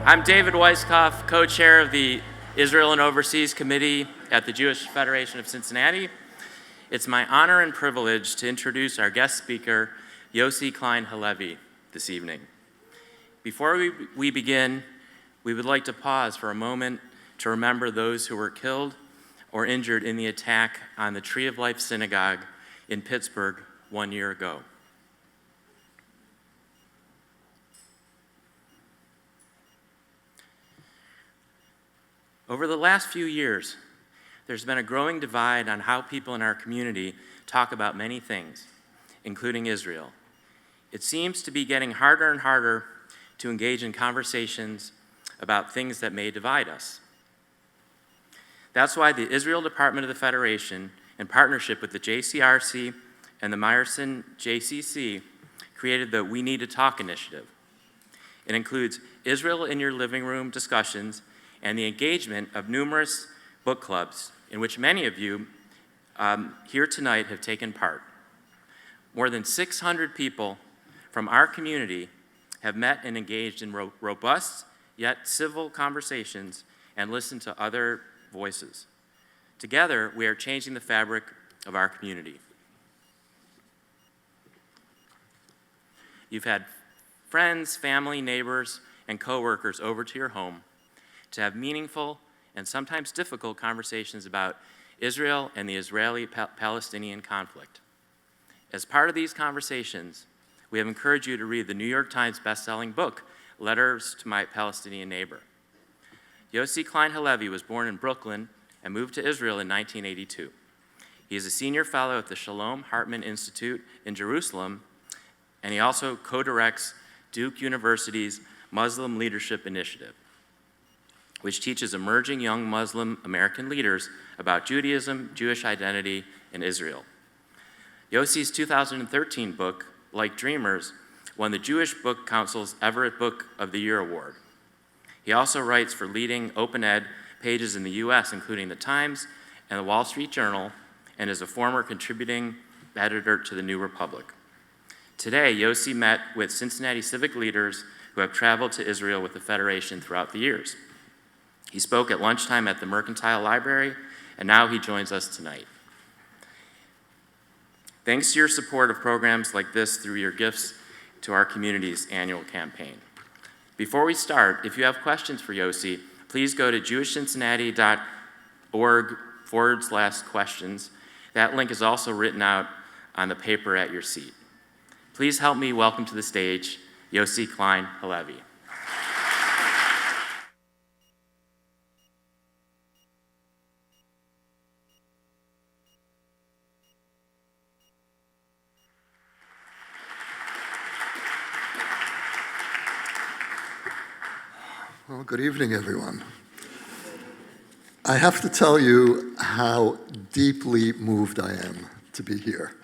I'm David Weisskopf, co-chair of the Israel and Overseas Committee at the Jewish Federation of Cincinnati. It's my honor and privilege to introduce our guest speaker, Yossi Klein Halevi, this evening. Before we begin, we would like to pause for a moment to remember those who were killed or injured in the attack on the Tree of Life Synagogue in Pittsburgh 1 year ago. Over the last few years, there's been a growing divide on how people in our community talk about many things, including Israel. It seems to be getting harder and harder to engage in conversations about things that may divide us. That's why the Israel Department of the Federation, in partnership with the JCRC and the Mayerson JCC, created the We Need to Talk initiative. It includes Israel in Your Living Room discussions and the engagement of numerous book clubs in which many of you here tonight have taken part. More than 600 people from our community have met and engaged in robust yet civil conversations and listened to other voices. Together, we are changing the fabric of our community. You've had friends, family, neighbors, and coworkers over to your home to have meaningful and sometimes difficult conversations about Israel and the Israeli-Palestinian conflict. As part of these conversations, we have encouraged you to read the New York Times bestselling book, Letters to My Palestinian Neighbor. Yossi Klein Halevi was born in Brooklyn and moved to Israel in 1982. He is a senior fellow at the Shalom Hartman Institute in Jerusalem, and he also co-directs Duke University's Muslim Leadership Initiative, which teaches emerging young Muslim American leaders about Judaism, Jewish identity, and Israel. Yossi's 2013 book, Like Dreamers, won the Jewish Book Council's Everett Book of the Year Award. He also writes for leading open ed pages in the US, including the Times and the Wall Street Journal, and is a former contributing editor to the New Republic. Today, Yossi met with Cincinnati civic leaders who have traveled to Israel with the Federation throughout the years. He spoke at lunchtime at the Mercantile Library, and now he joins us tonight. Thanks to your support of programs like this through your gifts to our community's annual campaign. Before we start, if you have questions for Yossi, please go to jewishcincinnati.org/questions. That link is also written out on the paper at your seat. Please help me welcome to the stage Yossi Klein Halevi. Well, good evening, everyone. I have to tell you how deeply moved I am to be here.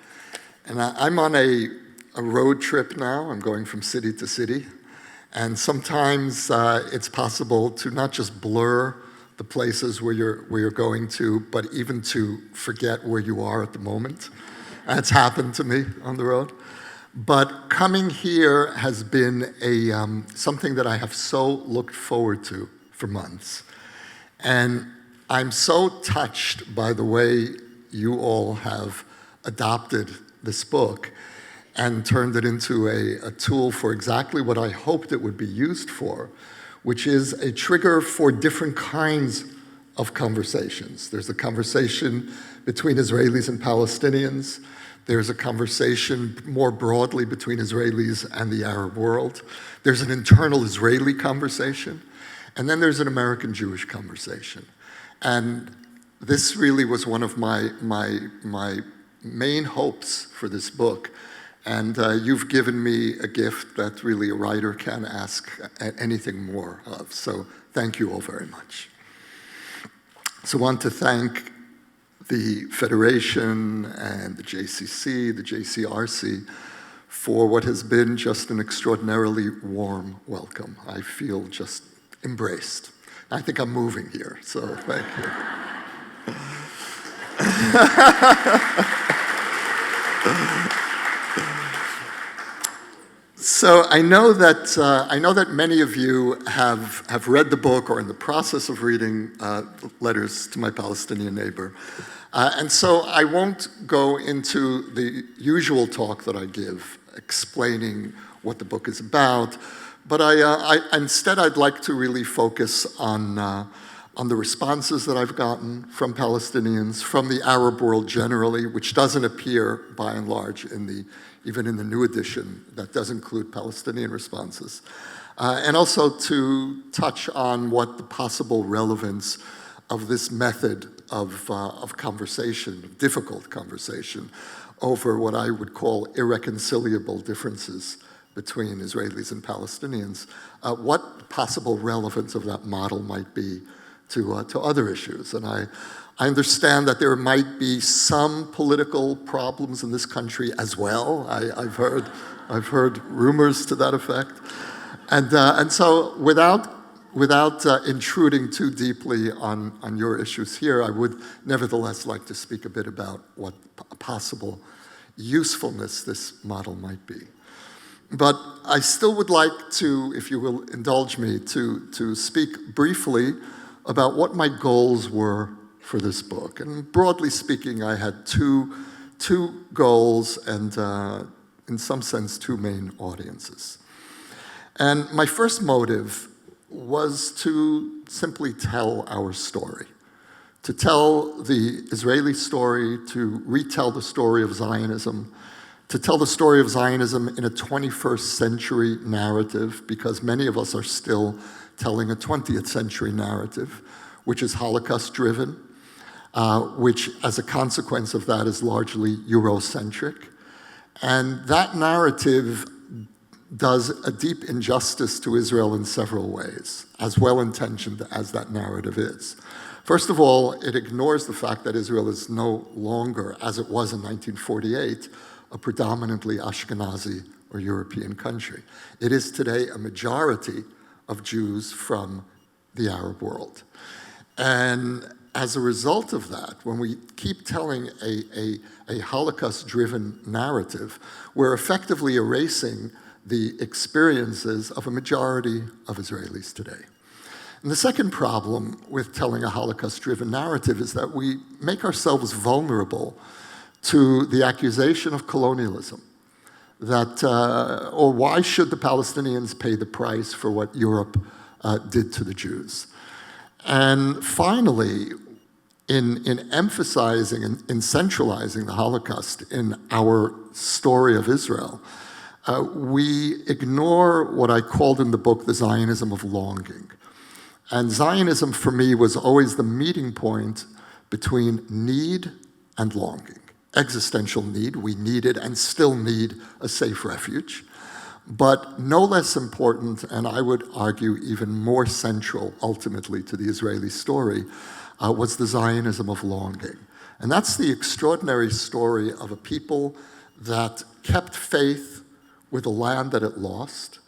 And I'm on a road trip now. I'm going from city to city. And sometimes it's possible to not just blur the places where you're going to, but even to forget where you are at the moment. That's happened to me on the road. But coming here has been something that I have so looked forward to for months. And I'm so touched by the way you all have adopted this book and turned it into a tool for exactly what I hoped it would be used for, which is a trigger for different kinds of conversations. There's a conversation between Israelis and Palestinians. There's a conversation more broadly between Israelis and the Arab world. There's an internal Israeli conversation. And then there's an American Jewish conversation. And this really was one of my main hopes for this book. And you've given me a gift that really a writer can ask anything more of. So thank you all very much. So I want to thank the Federation and the JCC, the JCRC, for what has been just an extraordinarily warm welcome. I feel just embraced. I think I'm moving here, so thank you. So I know that many of you have read the book or in the process of reading Letters to My Palestinian Neighbor. And so I won't go into the usual talk that I give, explaining what the book is about, but instead I'd like to really focus on the responses that I've gotten from Palestinians, from the Arab world generally, which doesn't appear by and large even in the new edition that does include Palestinian responses, and also to touch on what the possible relevance of this method of conversation, difficult conversation, over what I would call irreconcilable differences between Israelis and Palestinians, what possible relevance of that model might be to other issues. And I understand that there might be some political problems in this country as well. I've heard rumors to that effect. And so without intruding too deeply on your issues here, I would nevertheless like to speak a bit about what possible usefulness this model might be. But I still would like to, if you will indulge me, to speak briefly about what my goals were for this book. And broadly speaking, I had two goals and, in some sense, two main audiences. And my first motive was to simply tell our story, to tell the Israeli story, to retell the story of Zionism, to tell the story of Zionism in a 21st century narrative, because many of us are still telling a 20th century narrative, which is Holocaust-driven, which as a consequence of that is largely Eurocentric. And that narrative does a deep injustice to Israel in several ways, as well-intentioned as that narrative is. First of all, it ignores the fact that Israel is no longer, as it was in 1948, a predominantly Ashkenazi or European country. It is today a majority of Jews from the Arab world. And as a result of that, when we keep telling a Holocaust-driven narrative, we're effectively erasing the experiences of a majority of Israelis today. And the second problem with telling a Holocaust-driven narrative is that we make ourselves vulnerable to the accusation of colonialism, that, or why should the Palestinians pay the price for what Europe did to the Jews? And finally, in emphasizing and in centralizing the Holocaust in our story of Israel, we ignore what I called in the book the Zionism of longing. And Zionism for me was always the meeting point between need and longing. Existential need, we needed and still need a safe refuge. But no less important, and I would argue even more central ultimately to the Israeli story, was the Zionism of longing. And that's the extraordinary story of a people that kept faith with a land that it lost,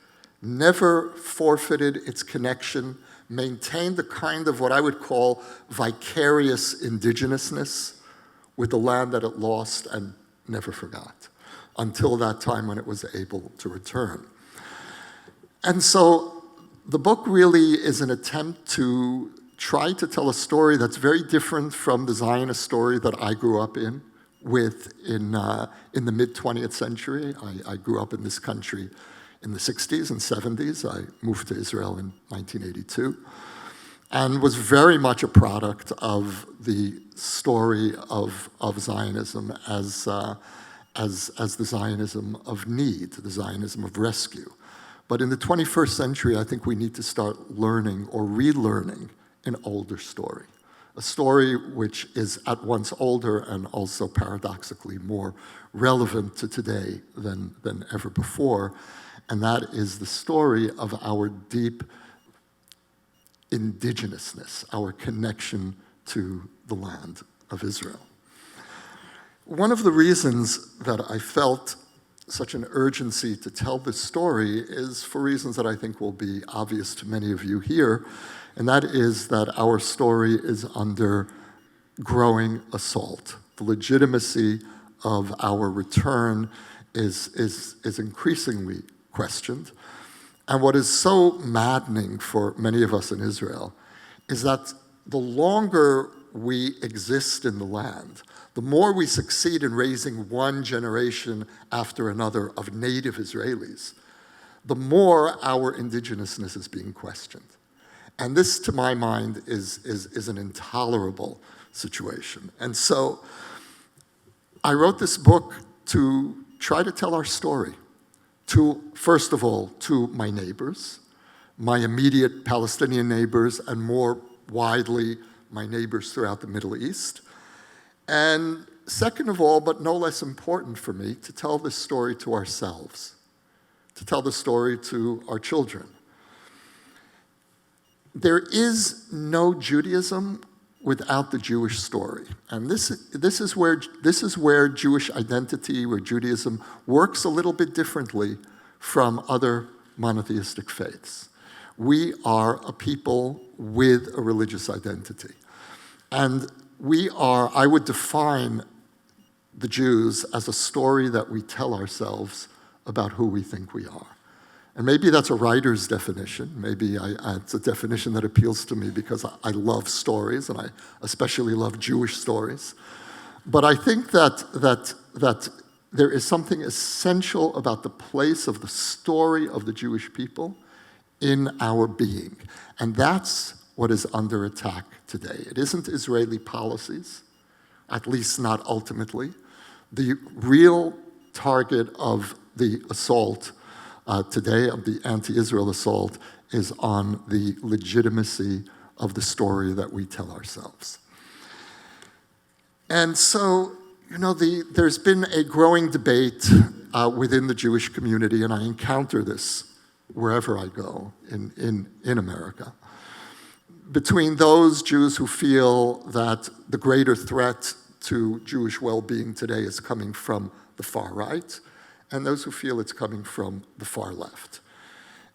never forfeited its connection, maintained the kind of what I would call vicarious indigenousness with the land that it lost and never forgot, until that time when it was able to return. And so the book really is an attempt to try to tell a story that's very different from the Zionist story that I grew up in the mid-20th century. I grew up in this country in the 60s and 70s. I moved to Israel in 1982 and was very much a product of the story of Zionism as the Zionism of need, the Zionism of rescue. But in the 21st century, I think we need to start learning or relearning an older story, a story which is at once older and also paradoxically more relevant to today than ever before, and that is the story of our deep indigenousness, our connection to the land of Israel. One of the reasons that I felt such an urgency to tell this story is for reasons that I think will be obvious to many of you here, and that is that our story is under growing assault. The legitimacy of our return is increasingly questioned. And what is so maddening for many of us in Israel is that the longer we exist in the land, the more we succeed in raising one generation after another of native Israelis, the more our indigenousness is being questioned. And this, to my mind, is an intolerable situation. And so I wrote this book to try to tell our story, first of all, to my neighbors, my immediate Palestinian neighbors, and more widely, my neighbors throughout the Middle East. And second of all, but no less important for me, to tell this story to ourselves, to tell the story to our children. There is no Judaism without the Jewish story. And this is where Jewish identity, where Judaism works a little bit differently from other monotheistic faiths. We are a people with a religious identity. And I would define the Jews as a story that we tell ourselves about who we think we are. And maybe that's a writer's definition. Maybe it's a definition that appeals to me because I love stories, and I especially love Jewish stories. But I think that there is something essential about the place of the story of the Jewish people in our being. And that's what is under attack today. It isn't Israeli policies, at least not ultimately. The real target of the assault today, of the anti-Israel assault, is on the legitimacy of the story that we tell ourselves. And so, there's been a growing debate within the Jewish community, and I encounter this wherever I go in America, between those Jews who feel that the greater threat to Jewish well-being today is coming from the far right, and those who feel it's coming from the far left.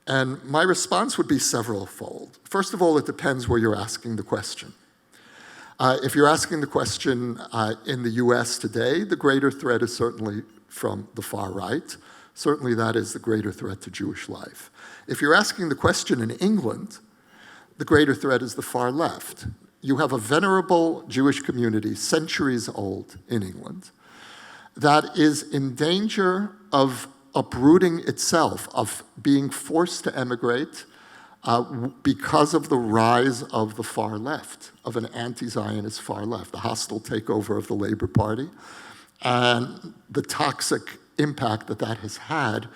And my response would be several-fold. First of all, it depends where you're asking the question. If you're asking the question in the US today, the greater threat is certainly from the far right. Certainly that is the greater threat to Jewish life. If you're asking the question in England, the greater threat is the far left. You have a venerable Jewish community, centuries old in England, that is in danger of uprooting itself, of being forced to emigrate because of the rise of the far left, of an anti-Zionist far left, the hostile takeover of the Labour Party, and the toxic impact that has had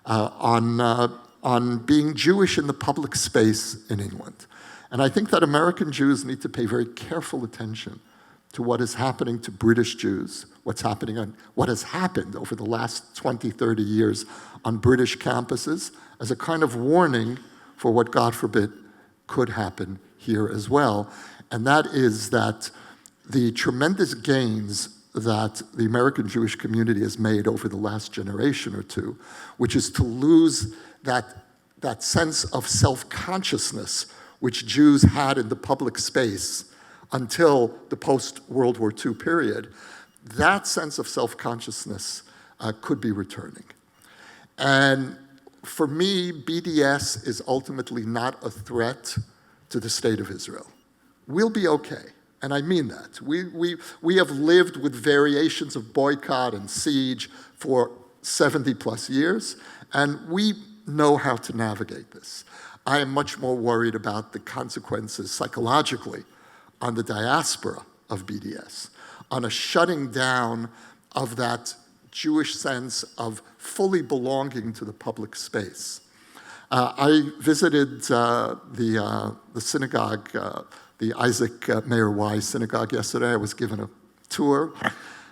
on being Jewish in the public space in England. And I think that American Jews need to pay very careful attention to what is happening to British Jews, what has happened over the last 20, 30 years on British campuses as a kind of warning for what, God forbid, could happen here as well. And that is that the tremendous gains that the American Jewish community has made over the last generation or two, which is to lose that sense of self-consciousness which Jews had in the public space until the post-World War II period, that sense of self-consciousness could be returning. And for me, BDS is ultimately not a threat to the state of Israel. We'll be okay, and I mean that. We have lived with variations of boycott and siege for 70 plus years, and we know how to navigate this. I am much more worried about the consequences psychologically on the diaspora of BDS, on a shutting down of that Jewish sense of fully belonging to the public space. I visited the synagogue, the Isaac Mayer Wise synagogue yesterday. I was given a tour.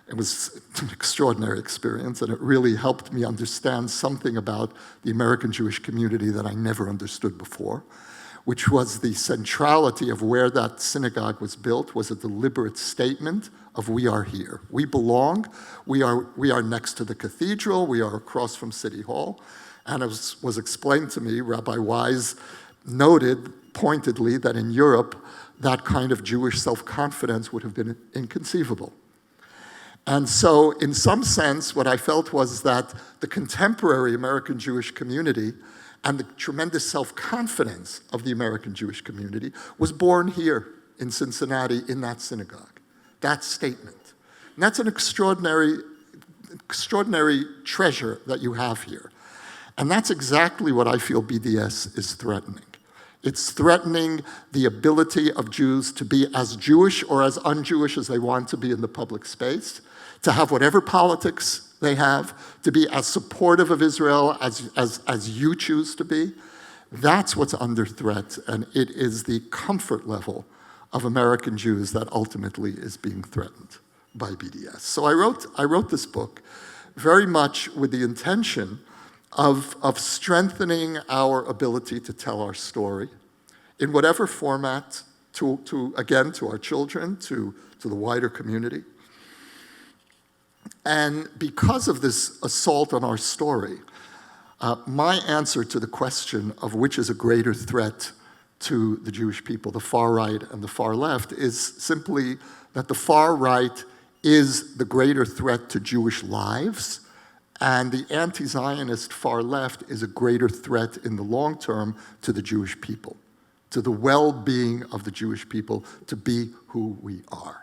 It was an extraordinary experience, and it really helped me understand something about the American Jewish community that I never understood before, which was the centrality of where that synagogue was built was a deliberate statement of we are here. We belong. We are next to the cathedral. We are across from City Hall. And it was explained to me, Rabbi Wise noted pointedly that in Europe, that kind of Jewish self-confidence would have been inconceivable. And so, in some sense, what I felt was that the contemporary American Jewish community and the tremendous self-confidence of the American Jewish community was born here in Cincinnati in that synagogue, that statement. And that's an extraordinary treasure that you have here. And that's exactly what I feel BDS is threatening. It's threatening the ability of Jews to be as Jewish or as un-Jewish as they want to be in the public space, to have whatever politics they have, to be as supportive of Israel as you choose to be. That's what's under threat, and it is the comfort level of American Jews that ultimately is being threatened by BDS. So I wrote this book very much with the intention of strengthening our ability to tell our story in whatever format, again, to our children, to the wider community. And because of this assault on our story, my answer to the question of which is a greater threat to the Jewish people, the far right and the far left, is simply that the far right is the greater threat to Jewish lives, and the anti-Zionist far left is a greater threat in the long term to the Jewish people, to the well-being of the Jewish people, to be who we are.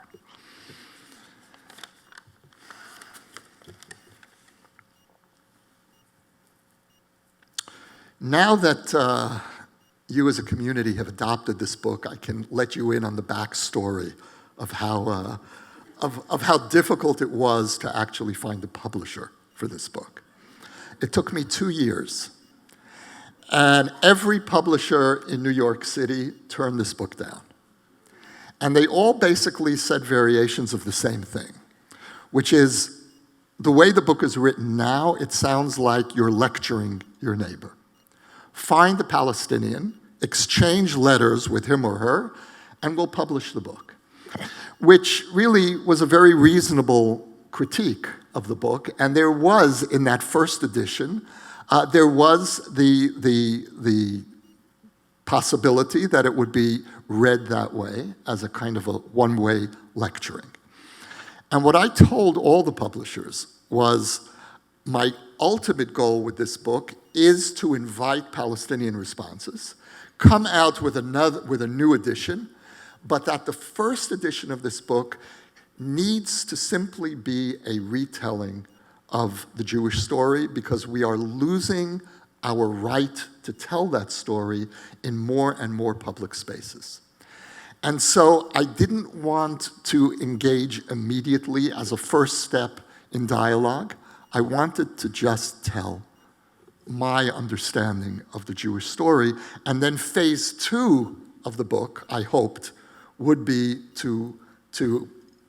Now that you as a community have adopted this book, I can let you in on the backstory of how difficult it was to actually find a publisher for this book. It took me 2 years, and every publisher in New York City turned this book down. And they all basically said variations of the same thing, which is the way the book is written now, it sounds like you're lecturing your neighbor. Find a Palestinian, exchange letters with him or her, and we'll publish the book, which really was a very reasonable critique of the book. And there was, in that first edition, there was the possibility that it would be read that way, as a kind of a one-way lecturing. And what I told all the publishers was, my ultimate goal with this book is to invite Palestinian responses, come out with a new edition, but that the first edition of this book needs to simply be a retelling of the Jewish story, because we are losing our right to tell that story in more and more public spaces. And so I didn't want to engage immediately as a first step in dialogue. I wanted to just tell my understanding of the Jewish story, and then phase 2 of the book, I hoped, would be to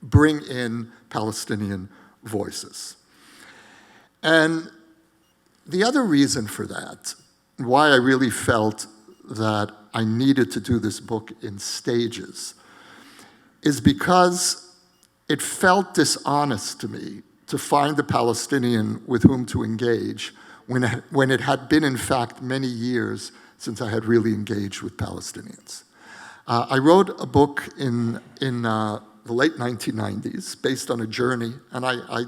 bring in Palestinian voices. And the other reason for that, why I really felt that I needed to do this book in stages, is because it felt dishonest to me to find a Palestinian with whom to engage when it had been, in fact, many years since I had really engaged with Palestinians. I wrote a book in the late 1990s based on a journey, and I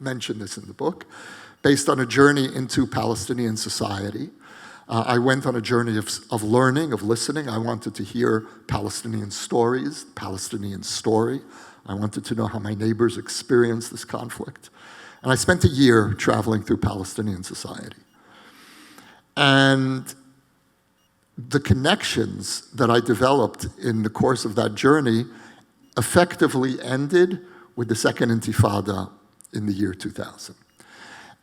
mention this in the book, based on a journey into Palestinian society. I went on a journey of learning, of listening. I wanted to hear Palestinian stories, Palestinian story. I wanted to know how my neighbors experienced this conflict. And I spent a year traveling through Palestinian society. And the connections that I developed in the course of that journey effectively ended with the Second Intifada in the year 2000.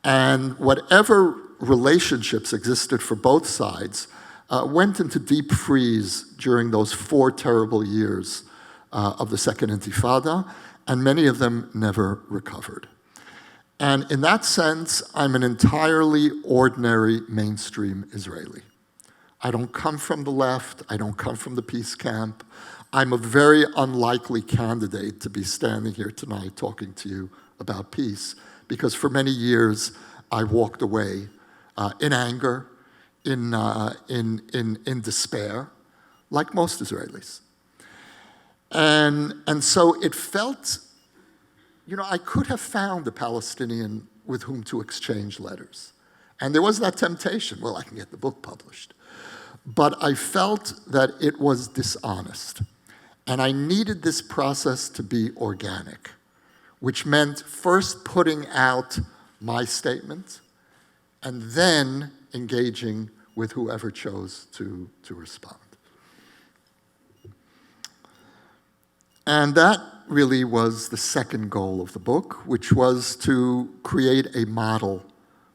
And whatever relationships existed for both sides went into deep freeze during those 4 terrible years of the Second Intifada, and many of them never recovered. And in that sense, I'm an entirely ordinary mainstream Israeli. I don't come from the left, I don't come from the peace camp. I'm a very unlikely candidate to be standing here tonight talking to you about peace, because for many years I walked away in anger, in despair, like most Israelis. And so it felt, I could have found a Palestinian with whom to exchange letters. And there was that temptation, well, I can get the book published. But I felt that it was dishonest. And I needed this process to be organic, which meant first putting out my statement and then engaging with whoever chose to respond. And that really was the second goal of the book, which was to create a model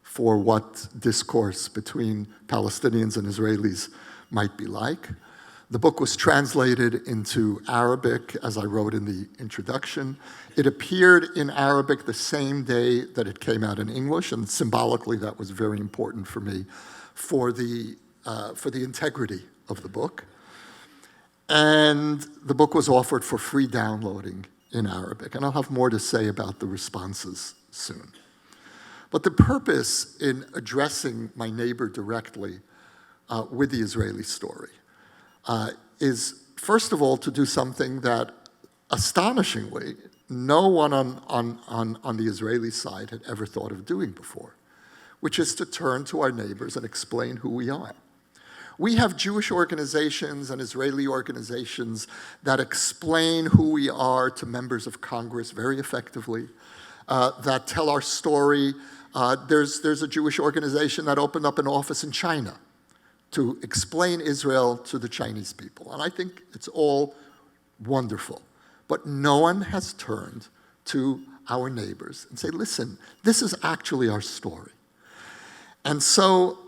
for what discourse between Palestinians and Israelis might be like. The book was translated into Arabic, as I wrote in the introduction. It appeared in Arabic the same day that it came out in English, and symbolically that was very important for me for the integrity of the book. And the book was offered for free downloading in Arabic, and I'll have more to say about the responses soon. But the purpose in addressing my neighbor directly with the Israeli story is, first of all, to do something that, astonishingly, no one on the Israeli side had ever thought of doing before, which is to turn to our neighbors and explain who we are. We have Jewish organizations and Israeli organizations that explain who we are to members of Congress very effectively, that tell our story. There's a Jewish organization that opened up an office in China to explain Israel to the Chinese people. And I think it's all wonderful. But no one has turned to our neighbors and say, listen, this is actually our story. And so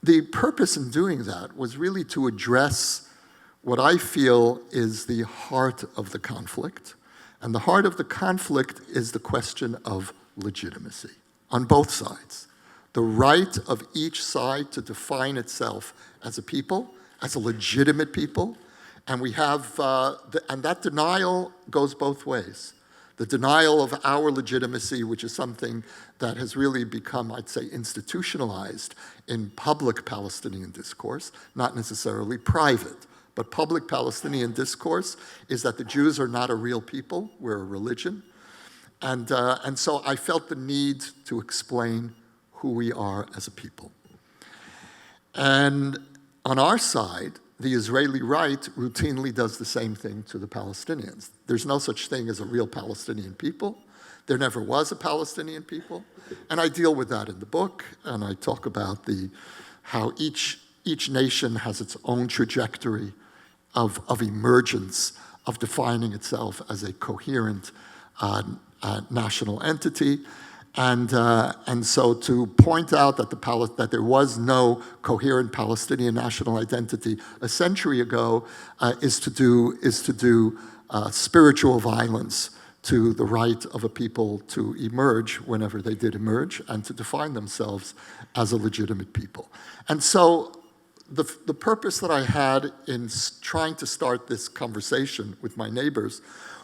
the purpose in doing that was really to address what I feel is the heart of the conflict. And the heart of the conflict is the question of legitimacy on both sides. The right of each side to define itself as a people, as a legitimate people. And we have, and that denial goes both ways. The denial of our legitimacy, which is something that has really become, I'd say, institutionalized in public Palestinian discourse, not necessarily private, but public Palestinian discourse, is that the Jews are not a real people, we're a religion. And so I felt the need to explain who we are as a people. And on our side, the Israeli right routinely does the same thing to the Palestinians. There's no such thing as a real Palestinian people. There never was a Palestinian people. And I deal with that in the book, and I talk about how each nation has its own trajectory of emergence, of defining itself as a coherent national entity. And so to point out that there was no coherent Palestinian national identity a century ago is to do spiritual violence to the right of a people to emerge whenever they did emerge and to define themselves as a legitimate people. And so the purpose that I had in trying to start this conversation with my neighbors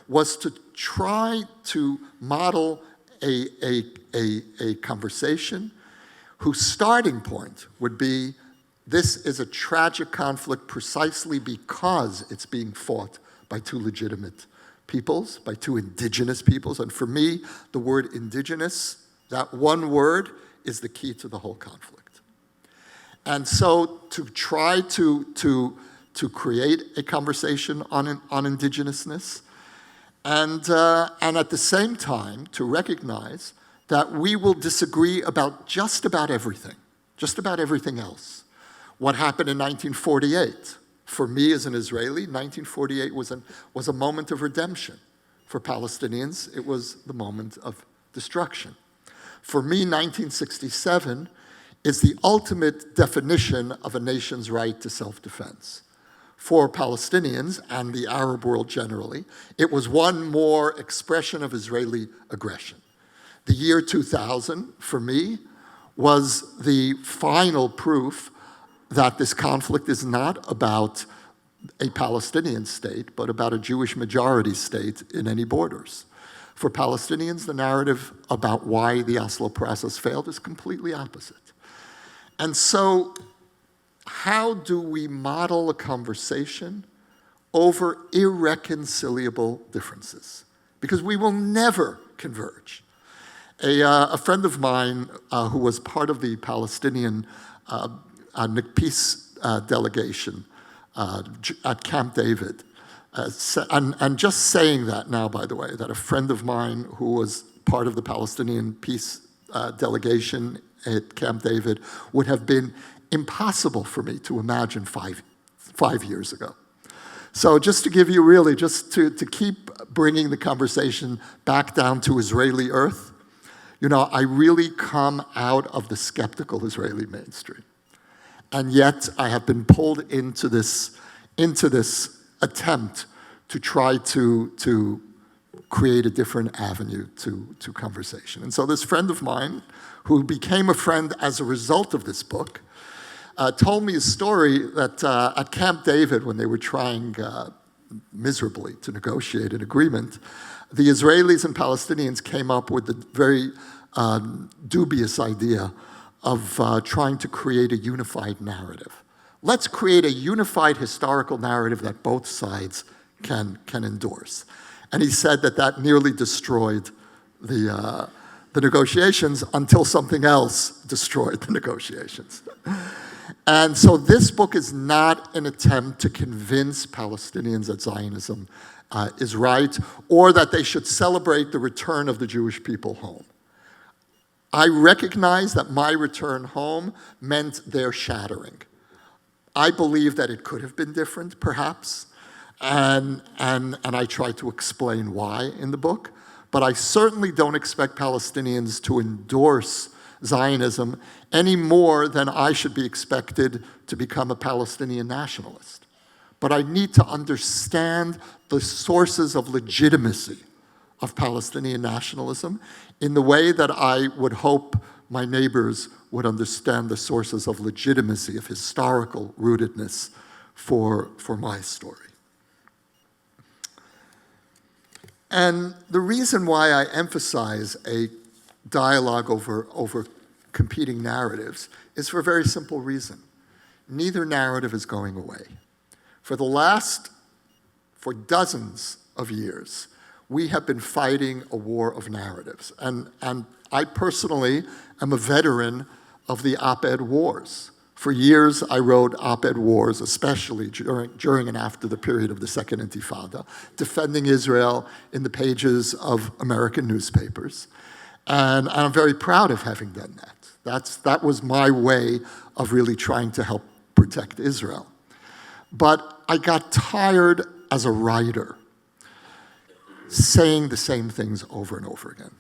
was to try to model a conversation whose starting point would be, this is a tragic conflict precisely because it's being fought by two legitimate peoples, by two indigenous peoples. And for me, the word indigenous, that one word, is the key to the whole conflict. And so to try to create a conversation on indigenousness, and at the same time, to recognize that we will disagree about just about everything else. What happened in 1948? For me as an Israeli, 1948 was a moment of redemption. For Palestinians, it was the moment of destruction. For me, 1967 is the ultimate definition of a nation's right to self-defense. For Palestinians and the Arab world generally, it was one more expression of Israeli aggression. The year 2000, for me, was the final proof that this conflict is not about a Palestinian state, but about a Jewish majority state in any borders. For Palestinians, the narrative about why the Oslo process failed is completely opposite. And so, how do we model a conversation over irreconcilable differences? because we will never converge. A friend of mine who was part of the Palestinian peace delegation at Camp David, and just saying that now, by the way, that a friend of mine who was part of the Palestinian peace delegation at Camp David would have been impossible for me to imagine five years ago. So just to give you really, just to keep bringing the conversation back down to Israeli earth, you know, I really come out of the skeptical Israeli mainstream. And yet I have been pulled into this attempt to try to create a different avenue to conversation. And so this friend of mine, who became a friend as a result of this book, told me a story that at Camp David, when they were trying miserably to negotiate an agreement, the Israelis and Palestinians came up with the very dubious idea of trying to create a unified narrative. Let's create a unified historical narrative that both sides can endorse. And he said that nearly destroyed the negotiations until something else destroyed the negotiations. And so this book is not an attempt to convince Palestinians that Zionism is right, or that they should celebrate the return of the Jewish people home. I recognize that my return home meant their shattering. I believe that it could have been different, perhaps, and I try to explain why in the book, but I certainly don't expect Palestinians to endorse Zionism any more than I should be expected to become a Palestinian nationalist. But I need to understand the sources of legitimacy of Palestinian nationalism in the way that I would hope my neighbors would understand the sources of legitimacy, of historical rootedness for my story. And the reason why I emphasize a dialogue over competing narratives is for a very simple reason. Neither narrative is going away. For dozens of years, we have been fighting a war of narratives. And I personally am a veteran of the op-ed wars. For years, I wrote op-ed wars, especially during and after the period of the Second Intifada, defending Israel in the pages of American newspapers. And I'm very proud of having done that. That was my way of really trying to help protect Israel. But I got tired as a writer saying the same things over and over again.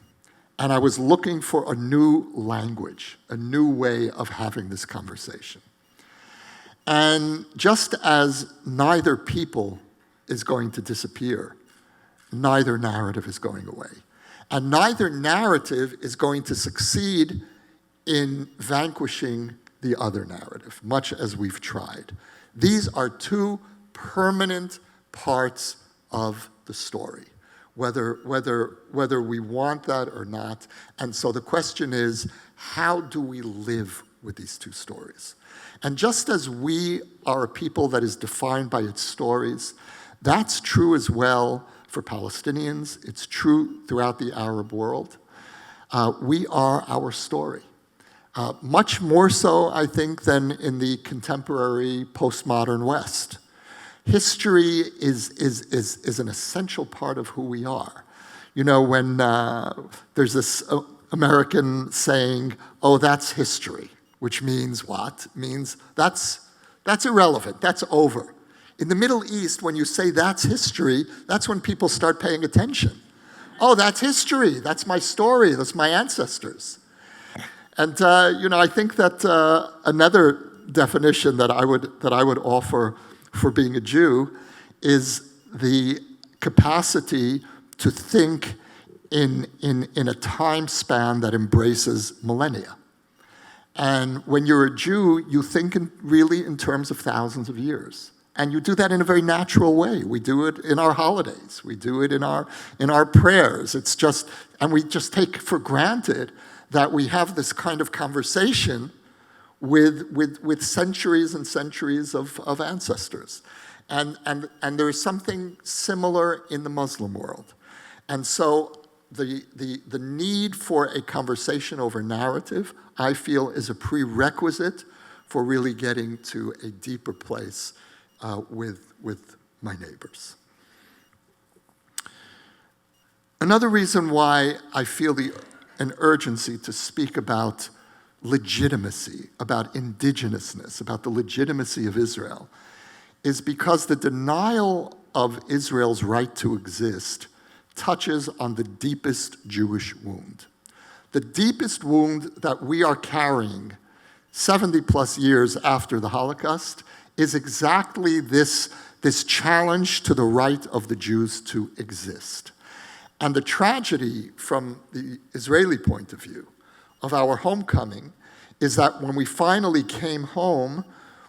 And I was looking for a new language, a new way of having this conversation. And just as neither people is going to disappear, neither narrative is going away. And neither narrative is going to succeed in vanquishing the other narrative, much as we've tried. These are two permanent parts of the story, whether we want that or not. And so the question is, how do we live with these two stories? And just as we are a people that is defined by its stories, that's true as well for Palestinians. It's true throughout the Arab world. We are our story. Much more so, I think, than in the contemporary postmodern West. History is an essential part of who we are. You know, when there's this American saying, "Oh, that's history," which means what? It means that's irrelevant, that's over. In the Middle East, when you say that's history, that's when people start paying attention. Oh, that's history, that's my story, that's my ancestors. And I think that another definition that I would offer for being a Jew is the capacity to think in a time span that embraces millennia. And when you're a Jew, you think really in terms of thousands of years. And you do that in a very natural way. We do it in our holidays. We do it in our prayers. It's just, and we just take for granted that we have this kind of conversation with centuries and centuries of ancestors. And there is something similar in the Muslim world. And so the need for a conversation over narrative, I feel, is a prerequisite for really getting to a deeper place with my neighbors. Another reason why I feel an urgency to speak about legitimacy, about indigenousness, about the legitimacy of Israel, is because the denial of Israel's right to exist touches on the deepest Jewish wound. The deepest wound that we are carrying 70 plus years after the Holocaust is exactly this challenge to the right of the Jews to exist. And the tragedy from the Israeli point of view of our homecoming is that when we finally came home,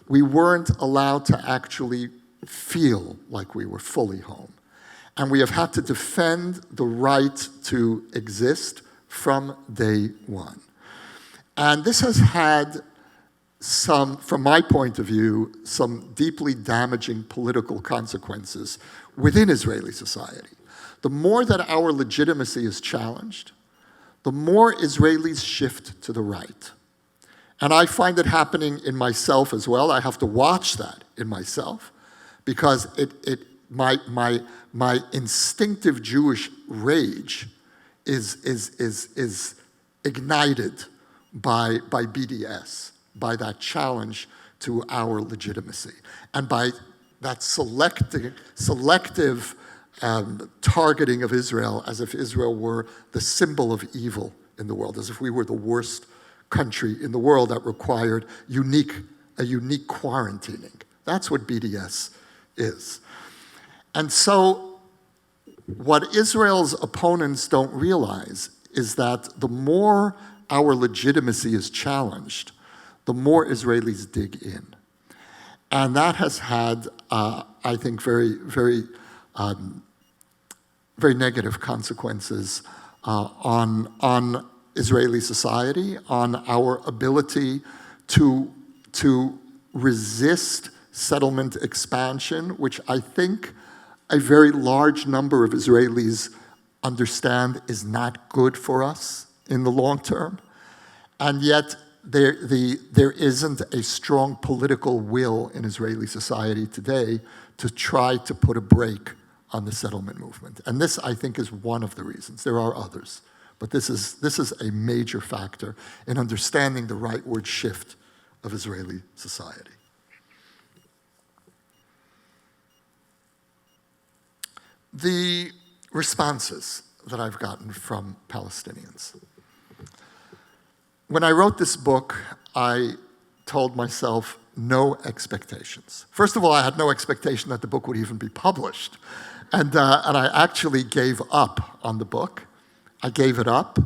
we weren't allowed to actually feel like we were fully home. And we have had to defend the right to exist from day one. And this has had some, from my point of view, some deeply damaging political consequences within Israeli society. The more that our legitimacy is challenged, the more Israelis shift to the right. And I find it happening in myself as well. I have to watch that in myself because my instinctive Jewish rage is ignited by BDS, by that challenge to our legitimacy, and by that selective targeting of Israel as if Israel were the symbol of evil in the world, as if we were the worst country in the world that required a unique quarantining. That's what BDS is. And so what Israel's opponents don't realize is that the more our legitimacy is challenged, the more Israelis dig in. And that has had, I think, very negative consequences on Israeli society, on our ability to resist settlement expansion, which I think a very large number of Israelis understand is not good for us in the long term. And yet there isn't a strong political will in Israeli society today to try to put a brake on the settlement movement. And this, I think, is one of the reasons. There are others, but this is a major factor in understanding the rightward shift of Israeli society. The responses that I've gotten from Palestinians. When I wrote this book, I told myself no expectations. First of all, I had no expectation that the book would even be published. And I actually gave up on the book. I gave it up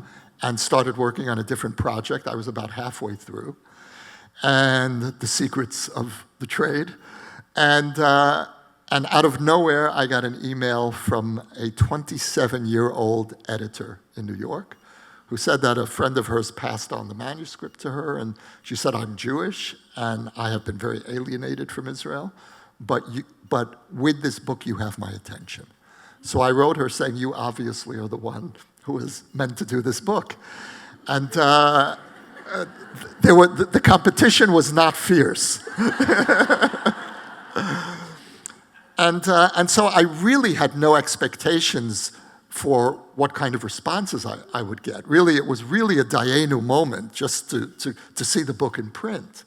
and started working on a different project. I was about halfway through. And The Secrets of the Trade. And out of nowhere, I got an email from a 27-year-old editor in New York who said that a friend of hers passed on the manuscript to her, and she said, "I'm Jewish, and I have been very alienated from Israel, but with this book, you have my attention." So I wrote her saying, "You obviously are the one who is meant to do this book." And the competition was not fierce. And so I really had no expectations for what kind of responses I would get. Really, it was really a Dayenu moment just to see the book in print.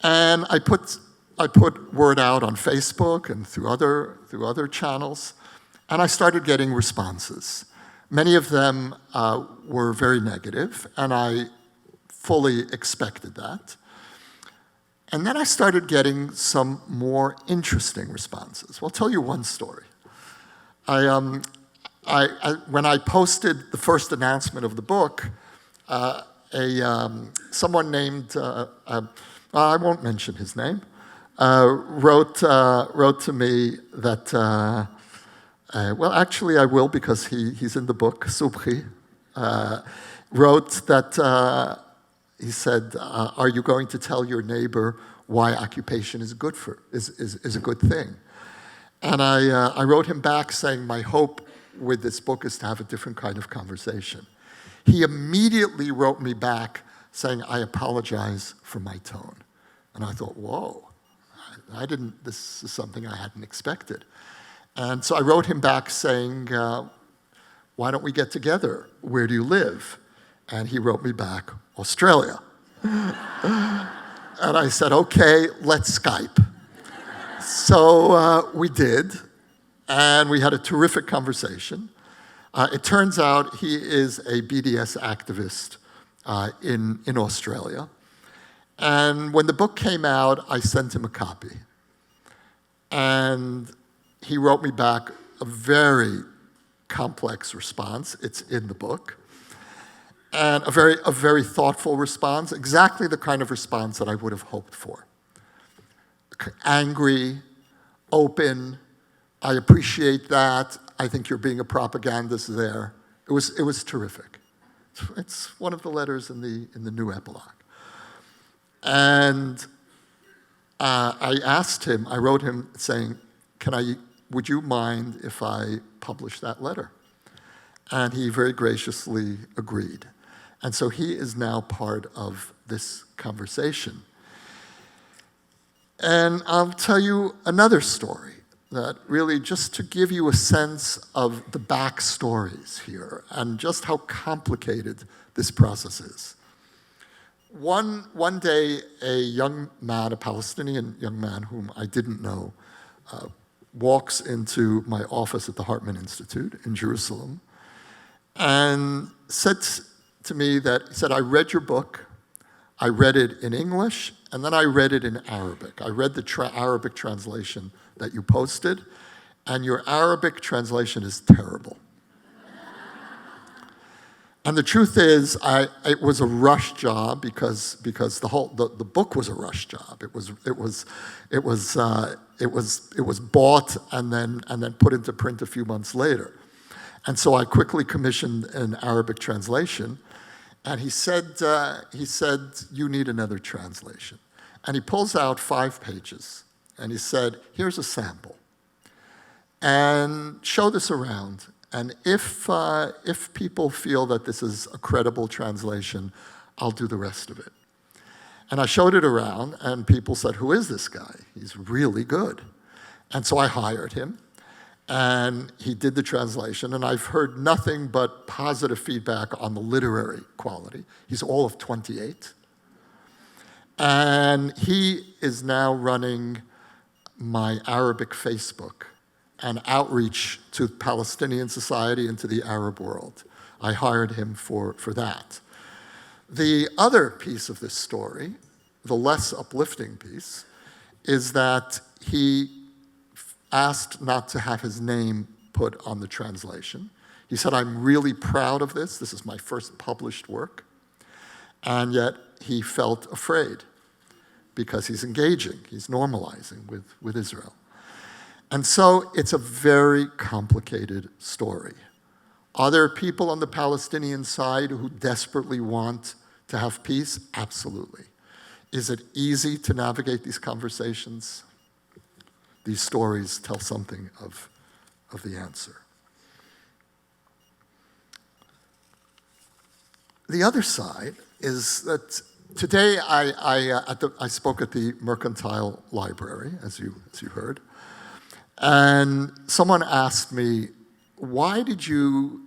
And I put word out on Facebook and through other channels, and I started getting responses. Many of them were very negative, and I fully expected that. And then I started getting some more interesting responses. Well, I'll tell you one story. When I posted the first announcement of the book, someone named, I won't mention his name, wrote to me that, well, actually I will because he's in the book, Subhi, wrote that, he said, "Are you going to tell your neighbor why occupation is a good thing?" And I wrote him back saying my hope with this book is to have a different kind of conversation. He immediately wrote me back saying, I apologize for my tone. And I thought, whoa, this is something I hadn't expected. And so I wrote him back saying, why don't we get together? Where do you live? And he wrote me back, Australia. And I said, okay, let's Skype. So we did, and we had a terrific conversation. It turns out he is a BDS activist in Australia. And when the book came out, I sent him a copy. And he wrote me back a very complex response. It's in the book. And a very thoughtful response, exactly the kind of response that I would have hoped for. Angry, open, I appreciate that. I think you're being a propagandist there. It was terrific. It's one of the letters in the new epilogue. And I asked him, I wrote him saying, would you mind if I publish that letter? And he very graciously agreed. And so he is now part of this conversation. And I'll tell you another story that really, just to give you a sense of the backstories here and just how complicated this process is. One day, a young man, a Palestinian young man whom I didn't know, walks into my office at the Hartman Institute in Jerusalem and said to me that, he said, I read your book, I read it in English, and then I read it in Arabic. I read the Arabic translation that you posted, and your Arabic translation is terrible. And the truth is, it was a rush job because the book was a rush job. It was bought and then put into print a few months later. And so I quickly commissioned an Arabic translation, and he said, you need another translation. And he pulls out 5 pages, and he said, here's a sample. And show this around. And if people feel that this is a credible translation, I'll do the rest of it. And I showed it around, and people said, who is this guy? He's really good. And so I hired him. And he did the translation, and I've heard nothing but positive feedback on the literary quality. He's all of 28. And he is now running my Arabic Facebook and outreach to Palestinian society and to the Arab world. I hired him for that. The other piece of this story, the less uplifting piece, is that he asked not to have his name put on the translation. He said, I'm really proud of this. This is my first published work. And yet he felt afraid because he's engaging, he's normalizing with Israel. And so it's a very complicated story. Are there people on the Palestinian side who desperately want to have peace? Absolutely. Is it easy to navigate these conversations? These stories tell something of the answer. The other side is that today I spoke at the Mercantile Library, as you heard, and someone asked me, why did you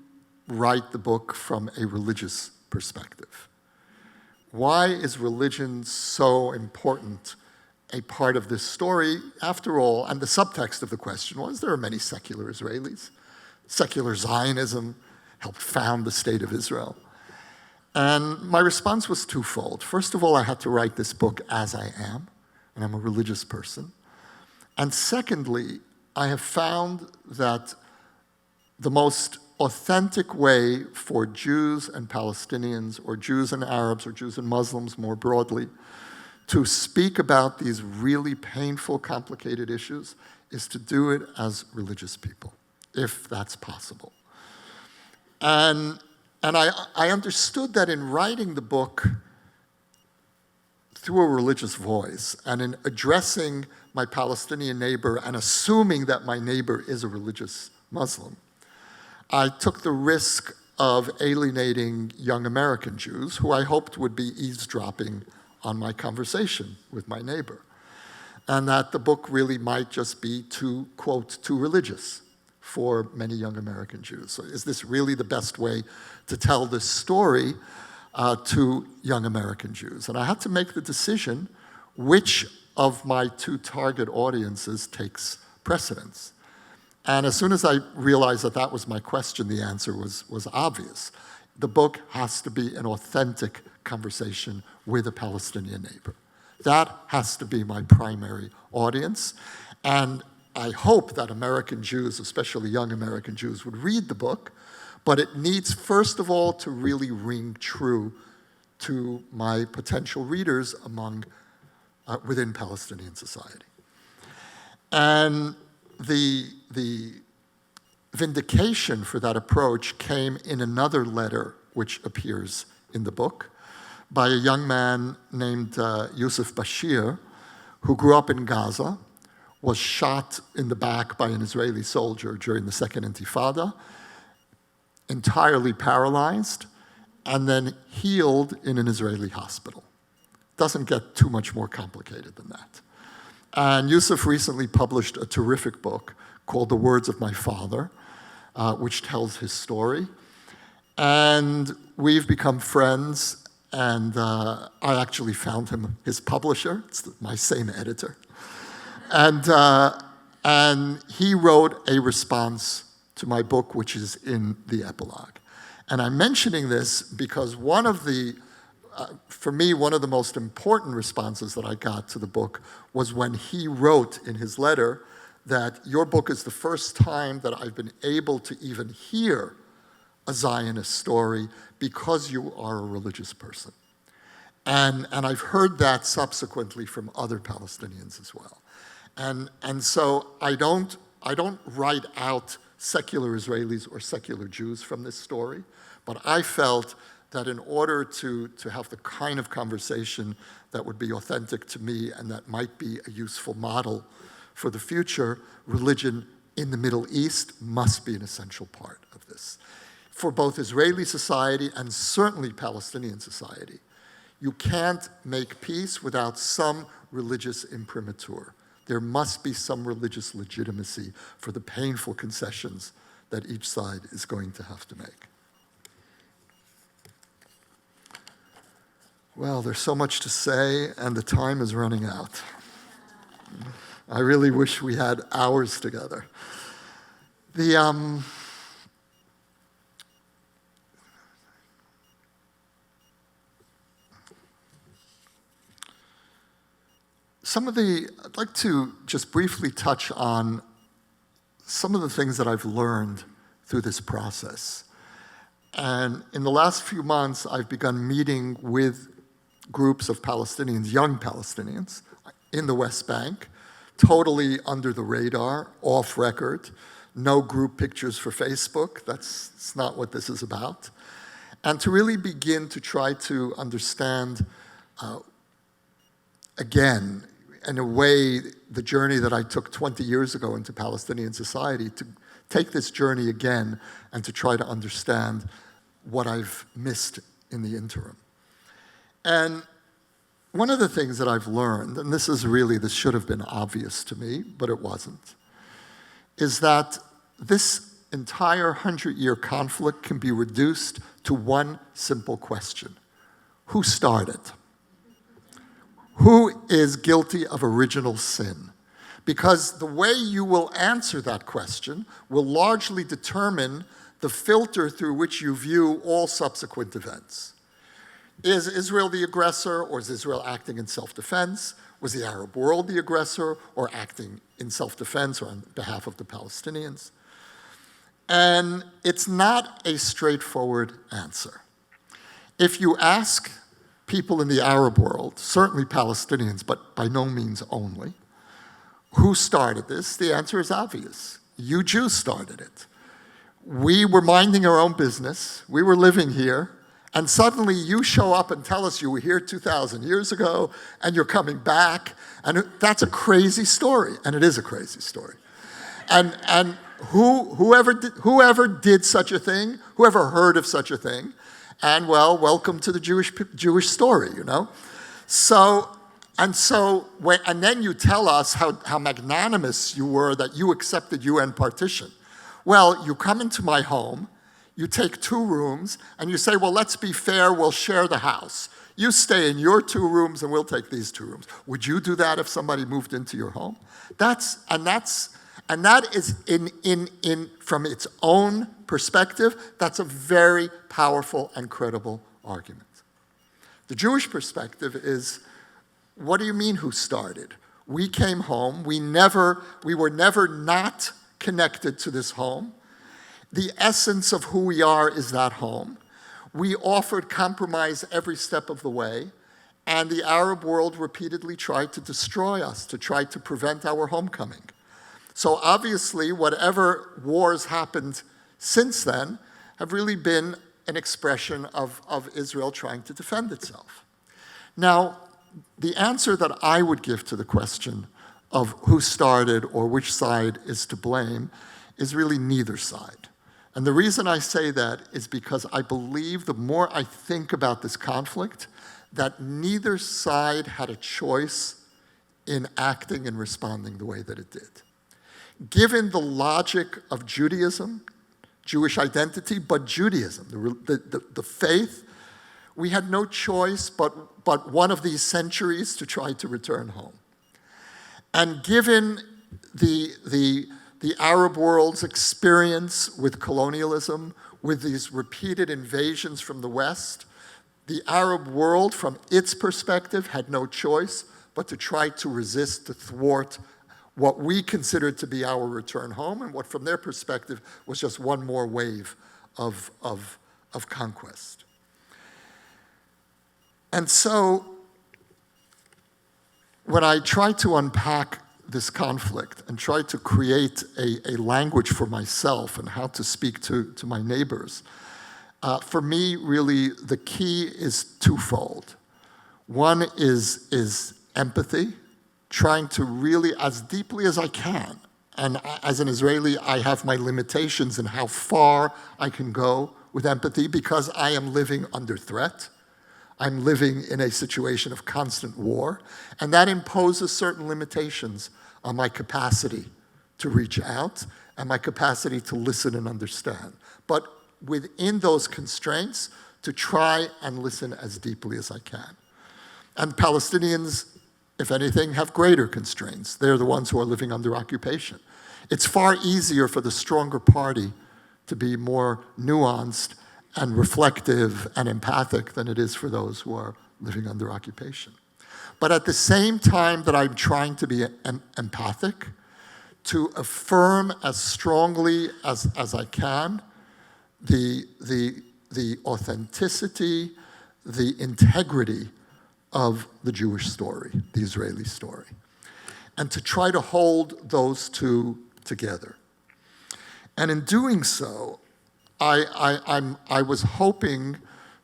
write the book from a religious perspective? Why is religion so important a part of this story? After all, and the subtext of the question was, there are many secular Israelis. Secular Zionism helped found the state of Israel. And my response was twofold. First of all, I had to write this book as I am, and I'm a religious person. And secondly, I have found that the most authentic way for Jews and Palestinians, or Jews and Arabs, or Jews and Muslims more broadly, to speak about these really painful, complicated issues is to do it as religious people, if that's possible. And I understood that in writing the book through a religious voice and in addressing my Palestinian neighbor and assuming that my neighbor is a religious Muslim, I took the risk of alienating young American Jews who I hoped would be eavesdropping on my conversation with my neighbor, and that the book really might just be too, quote, too religious for many young American Jews. So is this really the best way to tell this story to young American Jews? And I had to make the decision which of my two target audiences takes precedence. And as soon as I realized that that was my question, the answer was obvious. The book has to be an authentic conversation with a Palestinian neighbor. That has to be my primary audience. And I hope that American Jews, especially young American Jews, would read the book, but it needs, first of all, to really ring true to my potential readers within Palestinian society. And the vindication for that approach came in another letter which appears in the book by a young man named Yusuf Bashir, who grew up in Gaza, was shot in the back by an Israeli soldier during the Second Intifada, entirely paralyzed, and then healed in an Israeli hospital. Doesn't get too much more complicated than that. And Yusuf recently published a terrific book called The Words of My Father, which tells his story. And we've become friends, and I actually found him his publisher. It's my same editor. And he wrote a response to my book, which is in the epilogue. And I'm mentioning this because for me, one of the most important responses that I got to the book was when he wrote in his letter that your book is the first time that I've been able to even hear a Zionist story because you are a religious person. And I've heard that subsequently from other Palestinians as well. And so I don't write out secular Israelis or secular Jews from this story, but I felt that in order to have the kind of conversation that would be authentic to me and that might be a useful model for the future, religion in the Middle East must be an essential part of this. For both Israeli society and certainly Palestinian society, you can't make peace without some religious imprimatur. There must be some religious legitimacy for the painful concessions that each side is going to have to make. Well, there's so much to say, and the time is running out. I really wish we had hours together. I'd like to just briefly touch on some of the things that I've learned through this process. And in the last few months, I've begun meeting with groups of Palestinians, young Palestinians, in the West Bank, totally under the radar, off record, no group pictures for Facebook. That's not what this is about. And to really begin to try to understand, again, in a way, the journey that I took 20 years ago into Palestinian society, to take this journey again and to try to understand what I've missed in the interim. And one of the things that I've learned, and this should have been obvious to me, but it wasn't, is that this entire 100-year conflict can be reduced to one simple question: who started? Who is guilty of original sin? Because the way you will answer that question will largely determine the filter through which you view all subsequent events. Is Israel the aggressor, or is Israel acting in self-defense? Was the Arab world the aggressor, or acting in self-defense or on behalf of the Palestinians? And it's not a straightforward answer. If you ask people in the Arab world, certainly Palestinians, but by no means only, who started this, the answer is obvious. You Jews started it. We were minding our own business. We were living here. And suddenly you show up and tell us you were here 2,000 years ago and you're coming back. And that's a crazy story. And it is a crazy story. And whoever did such a thing, whoever heard of such a thing, and well, welcome to the Jewish story, you know? And then you tell us how magnanimous you were that you accepted UN partition. Well, you come into my home, you take 2 rooms, and you say, well, let's be fair, we'll share the house. You stay in your 2 rooms and we'll take these 2 rooms. Would you do that if somebody moved into your home? That is from its own perspective, that's a very powerful and credible argument. The Jewish perspective is, what do you mean who started? We came home, we were never not connected to this home. The essence of who we are is that home. We offered compromise every step of the way, and the Arab world repeatedly tried to destroy us, to try to prevent our homecoming. So obviously, whatever wars happened since then have really been an expression of Israel trying to defend itself. Now, the answer that I would give to the question of who started or which side is to blame is really neither side. And the reason I say that is because I believe the more I think about this conflict, that neither side had a choice in acting and responding the way that it did. Given the logic of Judaism, Jewish identity, but Judaism, the faith, we had no choice but one of these centuries to try to return home. And given the Arab world's experience with colonialism, with these repeated invasions from the West, the Arab world, from its perspective, had no choice but to try to resist, to thwart what we considered to be our return home, and what from their perspective was just one more wave of conquest. And so, when I try to unpack this conflict and try to create a language for myself and how to speak to my neighbors, for me, really, the key is twofold. One is empathy, trying to really, as deeply as I can, and as an Israeli, I have my limitations in how far I can go with empathy because I am living under threat. I'm living in a situation of constant war, and that imposes certain limitations on my capacity to reach out and my capacity to listen and understand. But within those constraints, to try and listen as deeply as I can. And Palestinians, if anything, have greater constraints. They're the ones who are living under occupation. It's far easier for the stronger party to be more nuanced and reflective and empathic than it is for those who are living under occupation. But at the same time that I'm trying to be empathic, to affirm as strongly as I can the authenticity, the integrity of the Jewish story, the Israeli story, and to try to hold those two together. And in doing so, I was hoping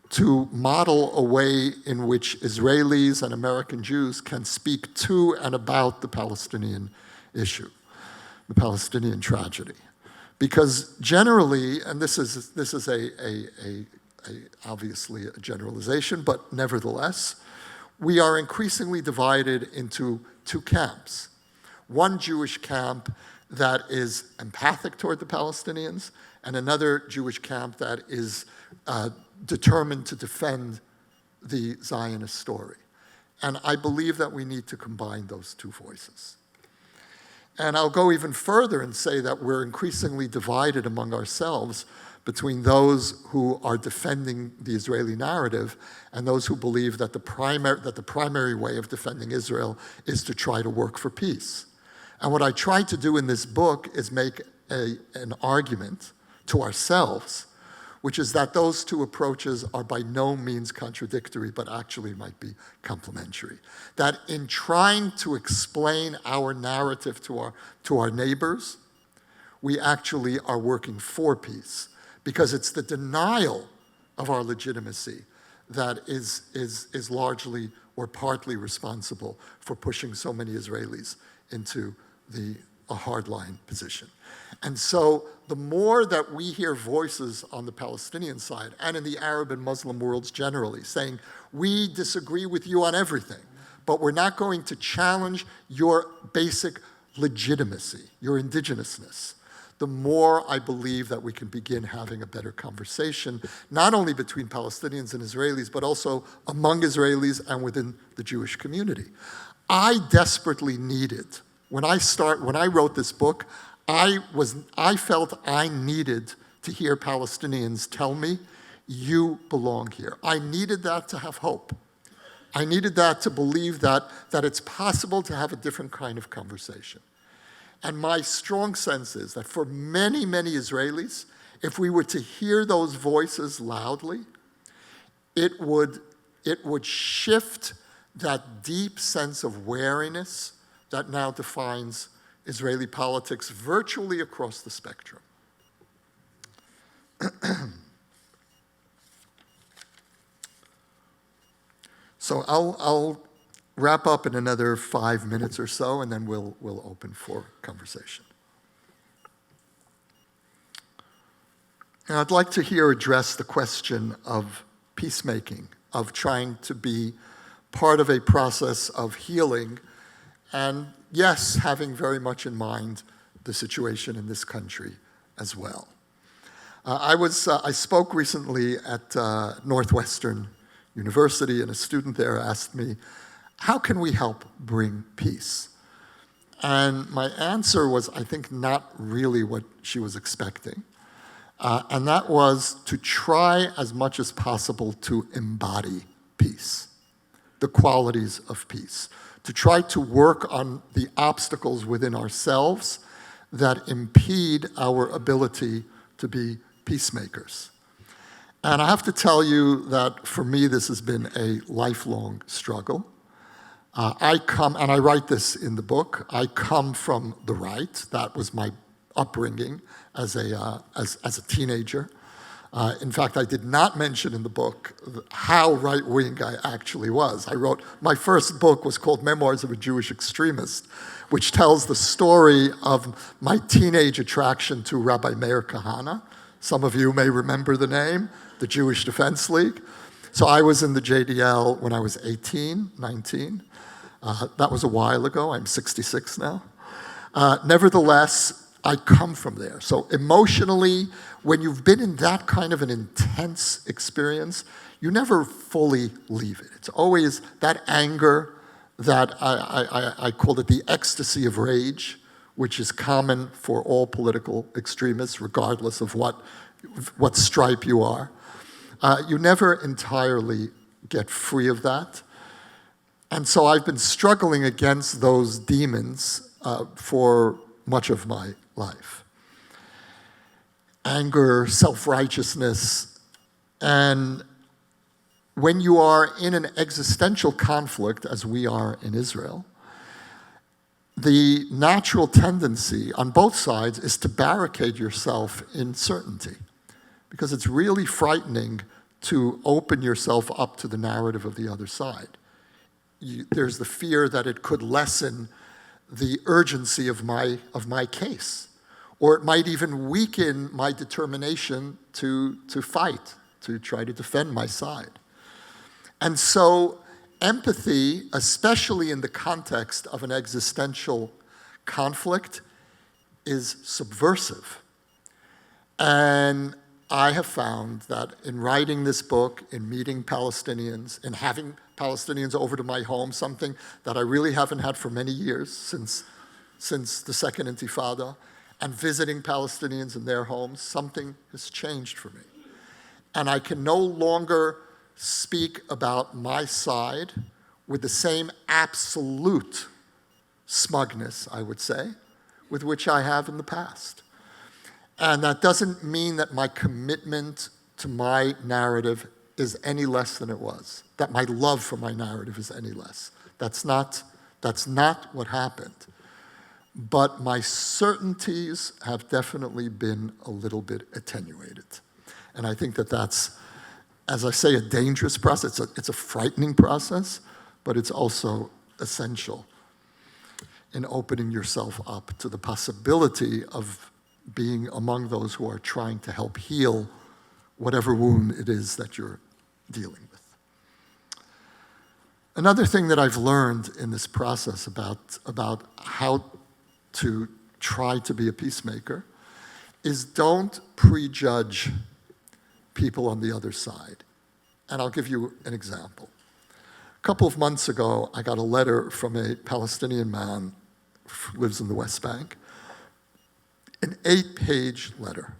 to model a way in which Israelis and American Jews can speak to and about the Palestinian issue, the Palestinian tragedy. Because generally, and this is obviously a generalization, but nevertheless, we are increasingly divided into 2 camps. One Jewish camp that is empathic toward the Palestinians, and another Jewish camp that is determined to defend the Zionist story. And I believe that we need to combine those 2 voices. And I'll go even further and say that we're increasingly divided among ourselves between those who are defending the Israeli narrative and those who believe that the primary way of defending Israel is to try to work for peace. And what I try to do in this book is make an argument to ourselves, which is that those 2 approaches are by no means contradictory, but actually might be complementary. That in trying to explain our narrative to our neighbors, we actually are working for peace, because it's the denial of our legitimacy that is largely or partly responsible for pushing so many Israelis into a hardline position. And so the more that we hear voices on the Palestinian side and in the Arab and Muslim worlds generally saying, we disagree with you on everything, but we're not going to challenge your basic legitimacy, your indigenousness, the more I believe that we can begin having a better conversation, not only between Palestinians and Israelis, but also among Israelis and within the Jewish community. I desperately needed, when I wrote this book, I felt I needed to hear Palestinians tell me, you belong here. I needed that to have hope. I needed that to believe that it's possible to have a different kind of conversation. And my strong sense is that for many, many Israelis, if we were to hear those voices loudly, it would shift that deep sense of wariness that now defines Israeli politics virtually across the spectrum. So I'll wrap up in another 5 minutes or so, and then we'll open for conversation. Now, I'd like to here address the question of peacemaking, of trying to be part of a process of healing, and yes, having very much in mind the situation in this country as well. I spoke recently at Northwestern University, and a student there asked me, how can we help bring peace? And my answer was, I think, not really what she was expecting. And that was to try as much as possible to embody peace, the qualities of peace, to try to work on the obstacles within ourselves that impede our ability to be peacemakers. And I have to tell you that for me, this has been a lifelong struggle. And I write this in the book, I come from the right. That was my upbringing as a teenager. In fact, I did not mention in the book how right-wing I actually was. My first book was called Memoirs of a Jewish Extremist, which tells the story of my teenage attraction to Rabbi Meir Kahane. Some of you may remember the name, the Jewish Defense League. So I was in the JDL when I was 18, 19. That was a while ago. I'm 66 now. Nevertheless, I come from there. So emotionally, when you've been in that kind of an intense experience, you never fully leave it. It's always that anger, that I called it the ecstasy of rage, which is common for all political extremists, regardless of what stripe you are. You never entirely get free of that. And so I've been struggling against those demons for much of my life. Anger, self-righteousness, and when you are in an existential conflict, as we are in Israel, the natural tendency on both sides is to barricade yourself in certainty, because it's really frightening to open yourself up to the narrative of the other side. There's the fear that it could lessen the urgency of my case, or it might even weaken my determination to fight, to try to defend my side. And so empathy, especially in the context of an existential conflict, is subversive. And I have found that in writing this book, in meeting Palestinians, in having Palestinians over to my home, something that I really haven't had for many years, since the Second Intifada, and visiting Palestinians in their homes, something has changed for me. And I can no longer speak about my side with the same absolute smugness, I would say, with which I have in the past. And that doesn't mean that my commitment to my narrative is any less than it was, that my love for my narrative is any less. That's not what happened. But my certainties have definitely been a little bit attenuated. And I think that that's, as I say, a dangerous process. It's a frightening process, but it's also essential in opening yourself up to the possibility of being among those who are trying to help heal whatever wound it is that you're dealing with. Another thing that I've learned in this process about how to try to be a peacemaker is don't prejudge people on the other side. And I'll give you an example. A couple of months ago, I got a letter from a Palestinian man who lives in the West Bank, an 8-page letter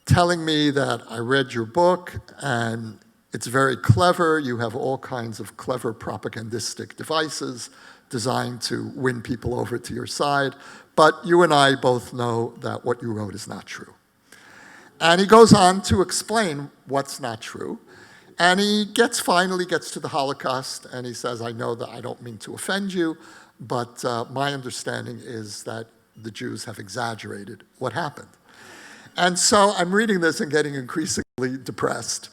telling me that I read your book and it's very clever. You have all kinds of clever propagandistic devices designed to win people over to your side, but you and I both know that what you wrote is not true. And he goes on to explain what's not true. And he finally gets to the Holocaust, and he says, I know that I don't mean to offend you, but my understanding is that the Jews have exaggerated what happened. And so I'm reading this and getting increasingly depressed.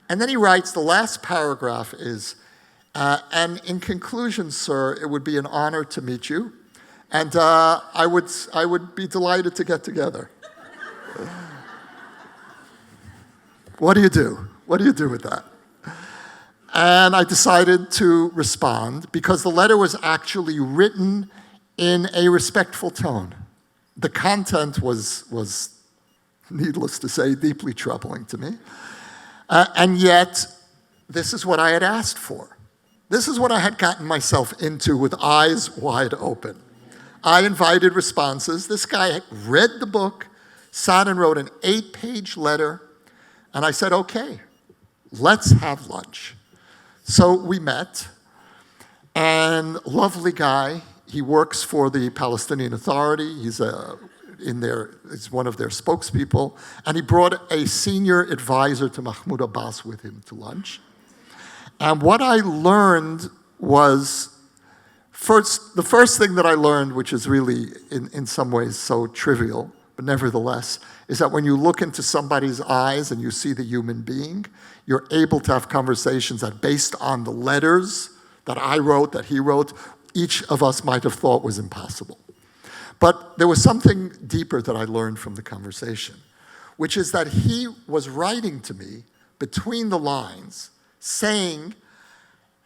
And then he writes, the last paragraph is, and in conclusion, sir, it would be an honor to meet you, and I would be delighted to get together. What do you do? What do you do with that? And I decided to respond because the letter was actually written in a respectful tone. The content was needless to say, deeply troubling to me. And yet, this is what I had asked for. This is what I had gotten myself into with eyes wide open. I invited responses. This guy read the book, sat and wrote an 8-page letter, and I said, okay, let's have lunch. So we met, and lovely guy. He works for the Palestinian Authority. He's one of their spokespeople, and he brought a senior advisor to Mahmoud Abbas with him to lunch. And what I learned was, the first thing that I learned, which is really in some ways so trivial, but nevertheless, is that when you look into somebody's eyes and you see the human being, you're able to have conversations that, based on the letters that I wrote, that he wrote, each of us might have thought was impossible. But there was something deeper that I learned from the conversation, which is that he was writing to me between the lines, saying,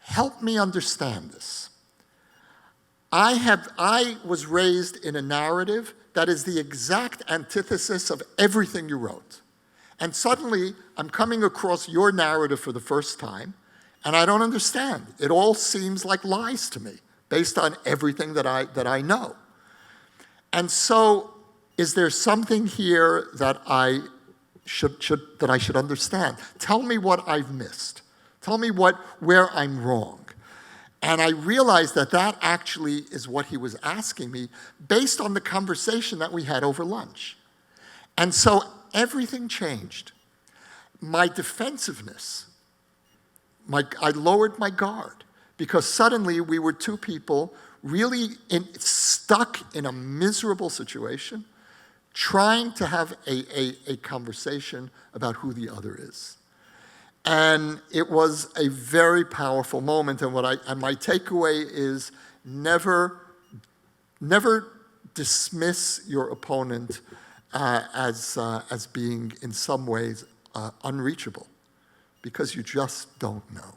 help me understand this. I was raised in a narrative that is the exact antithesis of everything you wrote. And suddenly, I'm coming across your narrative for the first time, and I don't understand. It all seems like lies to me, based on everything that I know. And so, is there something here that I should understand? Tell me what I've missed. Tell me where I'm wrong. And I realized that actually is what he was asking me based on the conversation that we had over lunch. And so everything changed. My defensiveness, I lowered my guard because suddenly we were two people really stuck in a miserable situation, trying to have a conversation about who the other is. And it was a very powerful moment, and my takeaway is never dismiss your opponent as being in some ways unreachable, because you just don't know.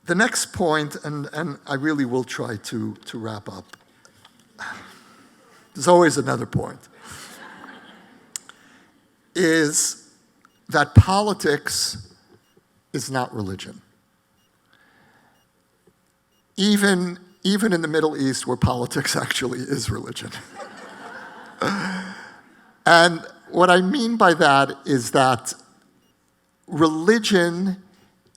The next point, and I really will try to wrap up. There's always another point, is that politics is not religion. Even in the Middle East, where politics actually is religion. And what I mean by that is that religion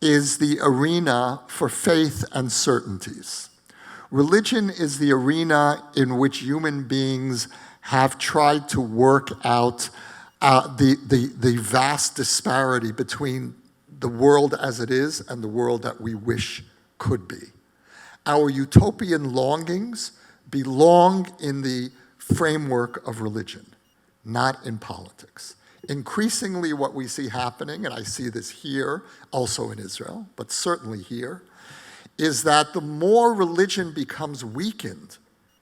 is the arena for faith and certainties. Religion is the arena in which human beings have tried to work out the vast disparity between the world as it is and the world that we wish could be. Our utopian longings belong in the framework of religion, not in politics. Increasingly what we see happening, and I see this here, also in Israel, but certainly here, is that the more religion becomes weakened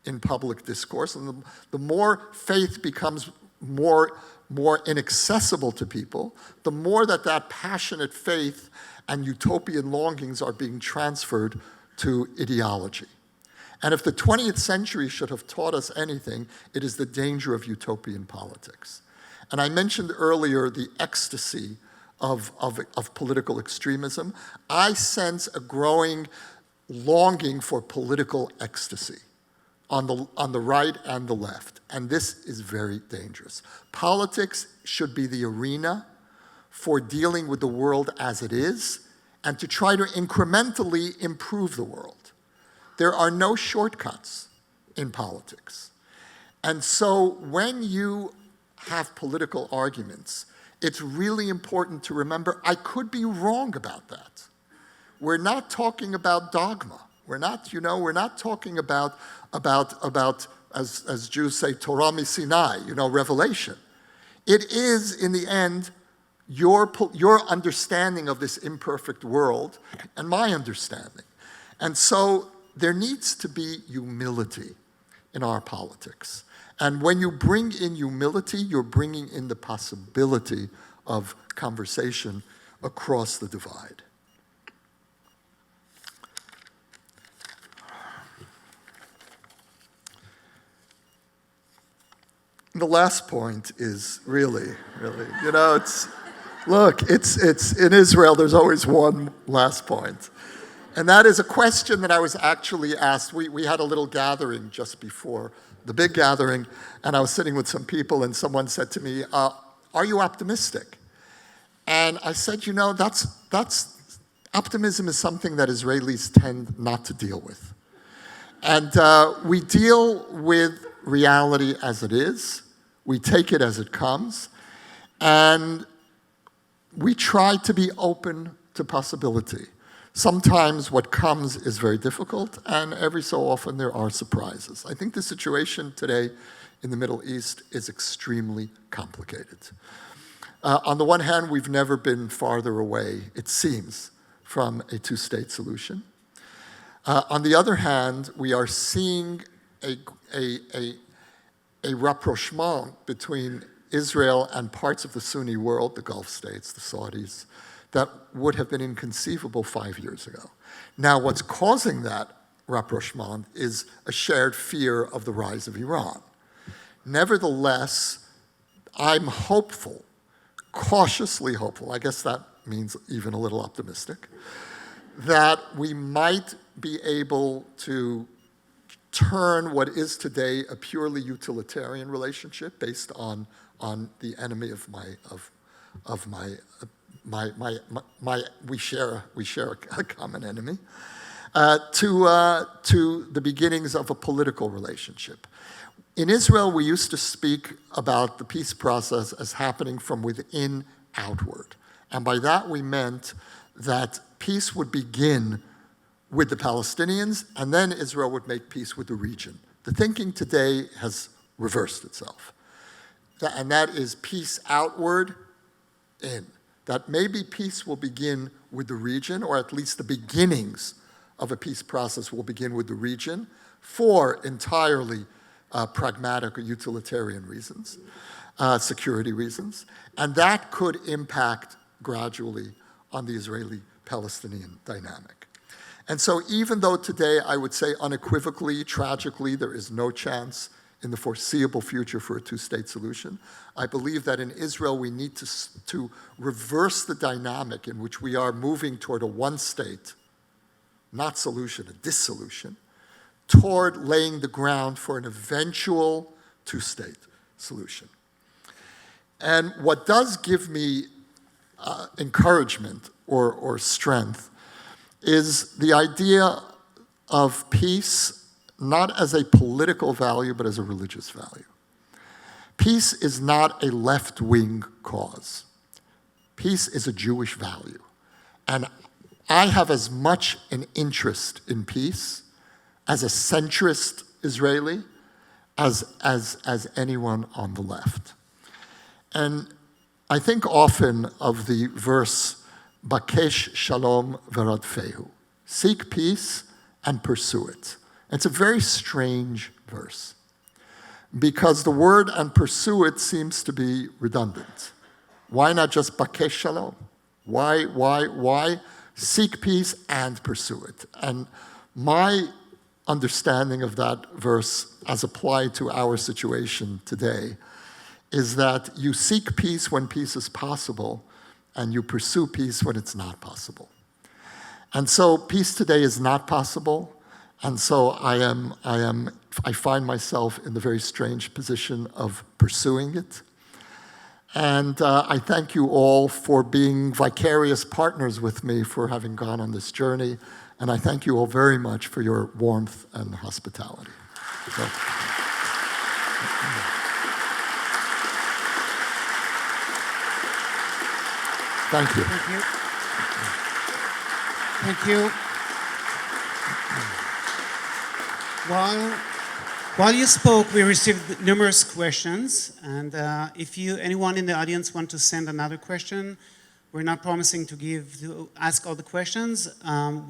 in public discourse, and the more faith becomes more inaccessible to people, the more that passionate faith and utopian longings are being transferred to ideology. And if the 20th century should have taught us anything, it is the danger of utopian politics. And I mentioned earlier the ecstasy of political extremism. I sense a growing longing for political ecstasy on the right and the left. And this is very dangerous. Politics should be the arena for dealing with the world as it is and to try to incrementally improve the world. There are no shortcuts in politics. And so when you have political arguments, it's really important to remember I could be wrong about that. We're not talking about dogma. We're not talking about as Jews say, Torah Misinai, revelation. It is, in the end, your understanding of this imperfect world and my understanding. And so there needs to be humility in our politics. And when you bring in humility, you're bringing in the possibility of conversation across the divide. The last point is really, it's in Israel, there's always one last point. And that is a question that I was actually asked. We had a little gathering just before the big gathering, and I was sitting with some people, and someone said to me, are you optimistic? And I said, optimism is something that Israelis tend not to deal with. And we deal with reality as it is. We take it as it comes. And we try to be open to possibility. Sometimes what comes is very difficult, and every so often there are surprises. I think the situation today in the Middle East is extremely complicated. On the one hand, we've never been farther away, it seems, from a two-state solution. On the other hand, we are seeing a rapprochement between Israel and parts of the Sunni world, the Gulf states, the Saudis, that would have been inconceivable 5 years ago. Now, what's causing that rapprochement is a shared fear of the rise of Iran. Nevertheless, I'm hopeful, cautiously hopeful, I guess that means even a little optimistic, that we might be able to turn what is today a purely utilitarian relationship based on the enemy of we share a common enemy, to the beginnings of a political relationship. In Israel, we used to speak about the peace process as happening from within outward. And by that we meant that peace would begin with the Palestinians, and then Israel would make peace with the region. The thinking today has reversed itself. And that is peace outward, in. That maybe peace will begin with the region, or at least the beginnings of a peace process will begin with the region for entirely pragmatic or utilitarian reasons, security reasons. And that could impact gradually on the Israeli-Palestinian dynamic. And so even though today I would say unequivocally, tragically, there is no chance in the foreseeable future for a two-state solution, I believe that in Israel we need to reverse the dynamic in which we are moving toward a one-state, not solution, a dissolution, toward laying the ground for an eventual two-state solution. And what does give me encouragement or strength is the idea of peace not as a political value, but as a religious value. Peace is not a left-wing cause. Peace is a Jewish value. And I have as much an interest in peace as a centrist Israeli as anyone on the left. And I think often of the verse, Bakesh Shalom Veradfehu, seek peace and pursue it. It's a very strange verse. Because the word "and pursue it" seems to be redundant. Why not just bakesh shalom? Why seek peace and pursue it? And my understanding of that verse as applied to our situation today is that you seek peace when peace is possible, and you pursue peace when it's not possible. And so peace today is not possible, and so I find myself in the very strange position of pursuing it. And I thank you all for being vicarious partners with me, for having gone on this journey, and I thank you all very much for your warmth and hospitality. So. Thank you. Thank you. Thank you. While you spoke, we received numerous questions, and if anyone in the audience want to send another question, we're not promising to ask all the questions,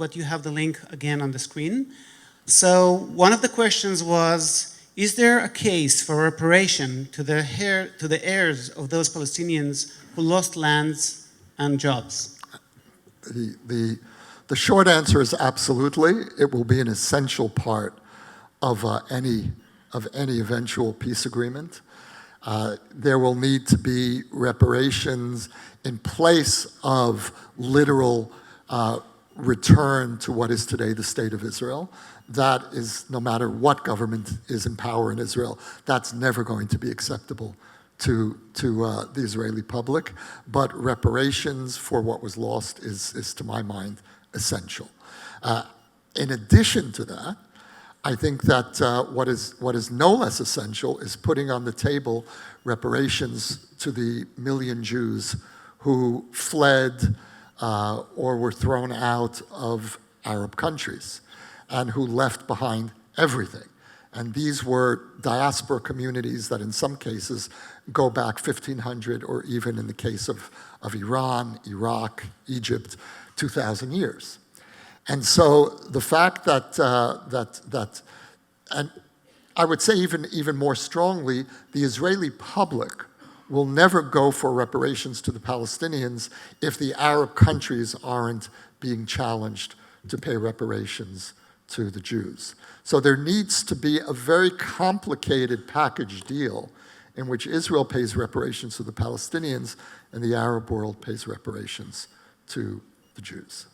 but you have the link again on the screen. So one of the questions was, is there a case for reparation to the heirs of those Palestinians who lost lands and jobs? The short answer is absolutely. It will be an essential part of any eventual peace agreement. There will need to be reparations in place of literal return to what is today the state of Israel. That is, no matter what government is in power in Israel, that's never going to be acceptable to the Israeli public. But reparations for what was lost is to my mind, essential. In addition to that, I think that what is no less essential is putting on the table reparations to the million Jews who fled or were thrown out of Arab countries and who left behind everything. And these were diaspora communities that in some cases go back 1,500, or even in the case of Iran, Iraq, Egypt, 2,000 years. And so the fact that and I would say even more strongly, the Israeli public will never go for reparations to the Palestinians if the Arab countries aren't being challenged to pay reparations to the Jews. So there needs to be a very complicated package deal in which Israel pays reparations to the Palestinians and the Arab world pays reparations to the Jews.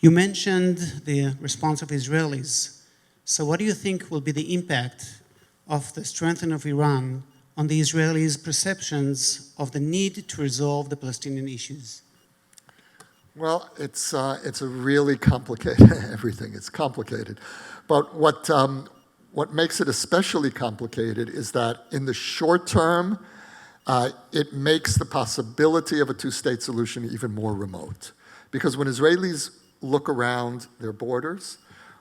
You mentioned the response of Israelis. So what do you think will be the impact of the strengthening of Iran on the Israelis' perceptions of the need to resolve the Palestinian issues? Well, it's a really complicated, everything, it's complicated. But what makes it especially complicated is that in the short term, it makes the possibility of a two-state solution even more remote. Because when Israelis look around their borders,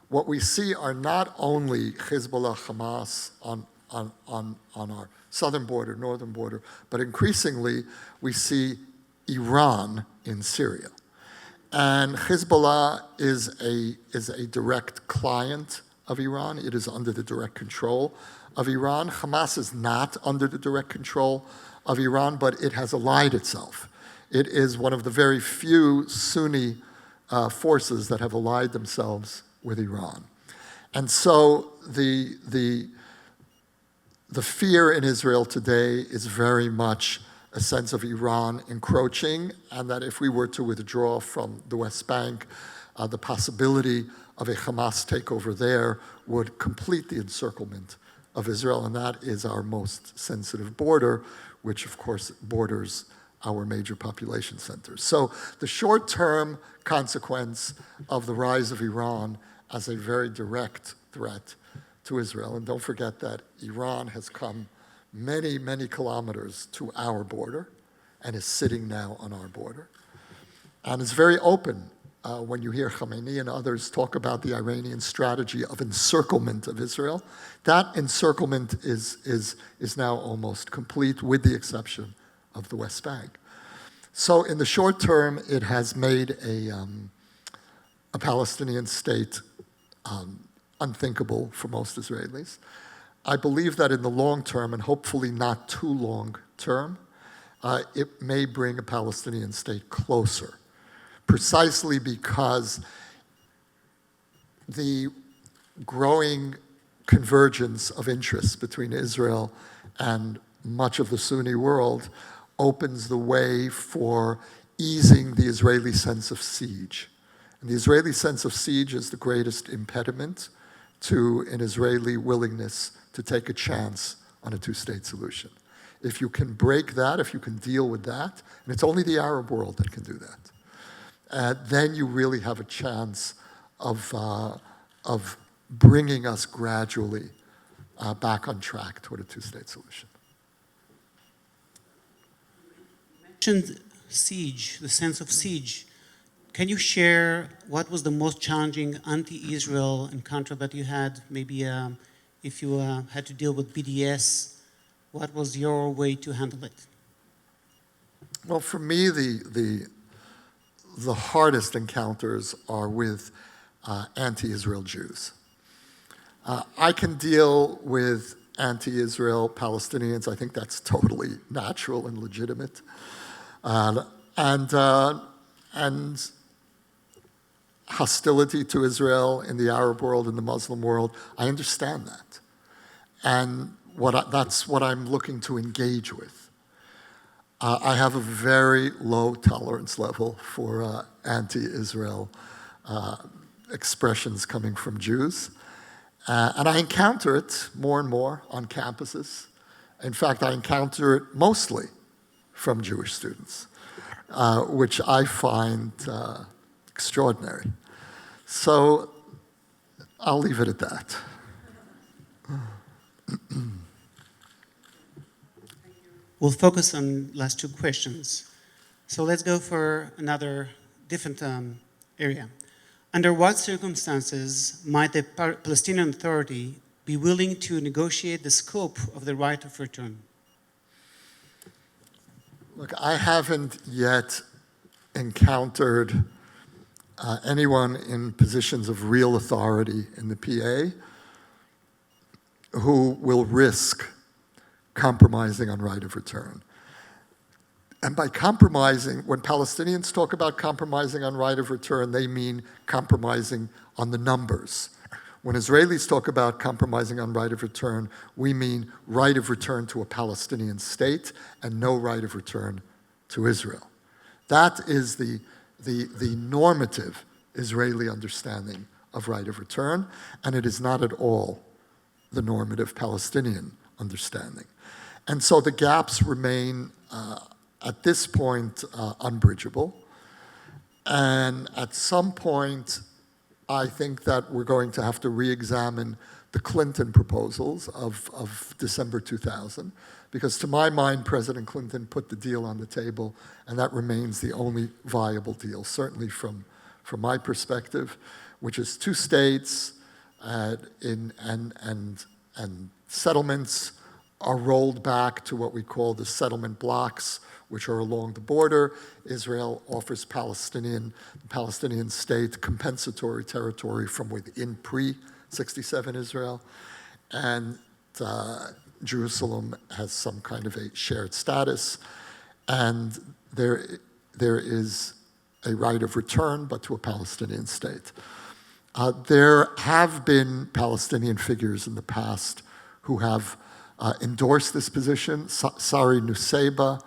what we see are not only Hezbollah, Hamas on our southern border, northern border, but increasingly we see Iran in Syria. And Hezbollah is a direct client of Iran. It is under the direct control of Iran. Hamas is not under the direct control of Iran, but it has allied itself. It is one of the very few Sunni forces that have allied themselves with Iran. And so the fear in Israel today is very much a sense of Iran encroaching, and that if we were to withdraw from the West Bank, the possibility of a Hamas takeover there would complete the encirclement of Israel, and that is our most sensitive border, which of course borders our major population centers. So the short-term consequence of the rise of Iran as a very direct threat to Israel, and don't forget that Iran has come many, many kilometers to our border and is sitting now on our border. And is very open when you hear Khamenei and others talk about the Iranian strategy of encirclement of Israel. That encirclement is now almost complete, with the exception of the West Bank. So in the short term, it has made a Palestinian state unthinkable for most Israelis. I believe that in the long term, and hopefully not too long term, it may bring a Palestinian state closer, precisely because the growing convergence of interests between Israel and much of the Sunni world opens the way for easing the Israeli sense of siege. And the Israeli sense of siege is the greatest impediment to an Israeli willingness to take a chance on a two-state solution. If you can break that, if you can deal with that, and it's only the Arab world that can do that, then you really have a chance of bringing us gradually back on track toward a two-state solution. You mentioned siege, the sense of siege. Can you share what was the most challenging anti-Israel encounter that you had? Maybe if you had to deal with BDS, what was your way to handle it? Well, for me, the hardest encounters are with anti-Israel Jews. I can deal with anti-Israel Palestinians. I think that's totally natural and legitimate. And hostility to Israel in the Arab world, in the Muslim world, I understand that. And that's what I'm looking to engage with. I have a very low tolerance level for anti-Israel expressions coming from Jews. And I encounter it more and more on campuses. In fact, I encounter it mostly from Jewish students, which I find extraordinary. So I'll leave it at that. We'll focus on last two questions. So let's go for another different area. Under what circumstances might the Palestinian Authority be willing to negotiate the scope of the right of return? Look, I haven't yet encountered anyone in positions of real authority in the PA who will risk compromising on right of return. And by compromising, when Palestinians talk about compromising on right of return, they mean compromising on the numbers. When Israelis talk about compromising on right of return, we mean right of return to a Palestinian state and no right of return to Israel. That is the normative Israeli understanding of right of return, and it is not at all the normative Palestinian understanding. And so the gaps remain, at this point, unbridgeable. And at some point, I think that we're going to have to re-examine the Clinton proposals of December 2000, because to my mind, President Clinton put the deal on the table, and that remains the only viable deal, certainly from my perspective, which is two states and settlements are rolled back to what we call the settlement blocks, which are along the border. Israel offers Palestinian state compensatory territory from within pre-67 Israel, and Jerusalem has some kind of a shared status, and there is a right of return, but to a Palestinian state. There have been Palestinian figures in the past who have endorsed this position. Sari Nusseibeh,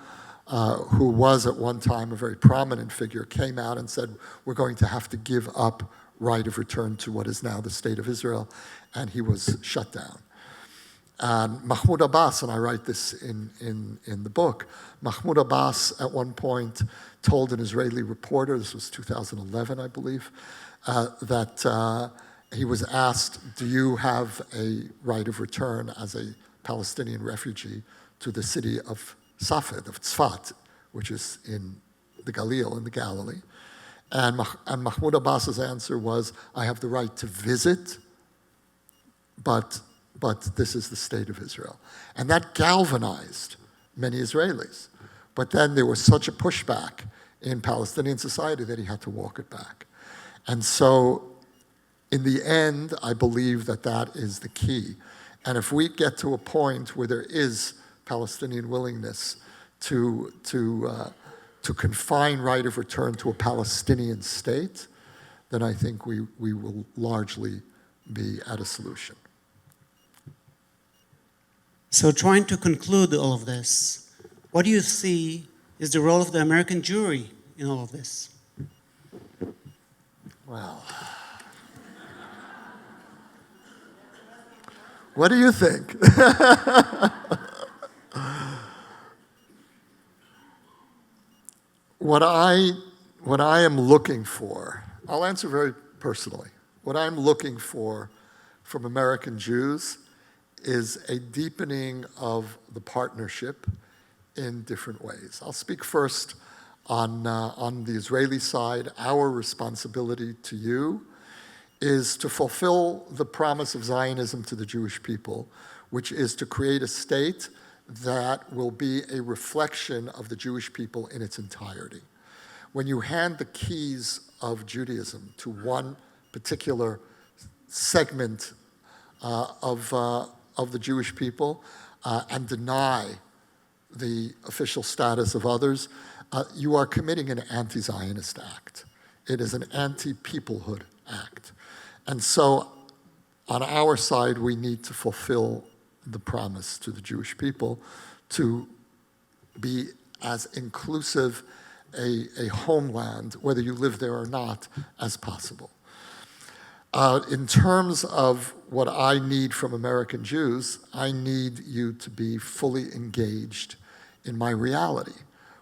who was at one time a very prominent figure, came out and said, we're going to have to give up right of return to what is now the state of Israel, and he was shut down. Mahmoud Abbas, and I write this in the book, Mahmoud Abbas at one point told an Israeli reporter, this was 2011, I believe, that he was asked, do you have a right of return as a Palestinian refugee to the city of Safed, of Tzfat, which is in the Galil, in the Galilee? And Mahmoud Abbas's answer was, I have the right to visit, but this is the state of Israel. And that galvanized many Israelis. But then there was such a pushback in Palestinian society that he had to walk it back. And so in the end, I believe that that is the key. And if we get to a point where there is Palestinian willingness to confine right of return to a Palestinian state, then I think we will largely be at a solution. So trying to conclude all of this, what do you see is the role of the American jury in all of this? Well, what do you think? What I am looking for, I'll answer very personally. What I'm looking for from American Jews is a deepening of the partnership in different ways. I'll speak first on the Israeli side. Our responsibility to you is to fulfill the promise of Zionism to the Jewish people, which is to create a state that will be a reflection of the Jewish people in its entirety. When you hand the keys of Judaism to one particular segment of the Jewish people and deny the official status of others, you are committing an anti-Zionist act. It is an anti-peoplehood act. And so on our side, we need to fulfill the promise to the Jewish people to be as inclusive a homeland, whether you live there or not, as possible. In terms of what I need from American Jews, I need you to be fully engaged in my reality,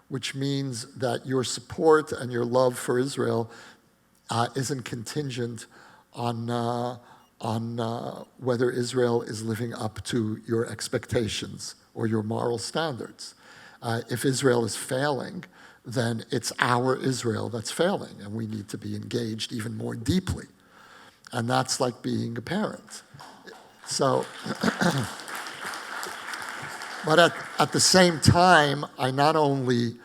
which means that your support and your love for Israel isn't contingent on whether Israel is living up to your expectations or your moral standards. If Israel is failing, then it's our Israel that's failing, and we need to be engaged even more deeply. And that's like being a parent. So, but at the same time, I not only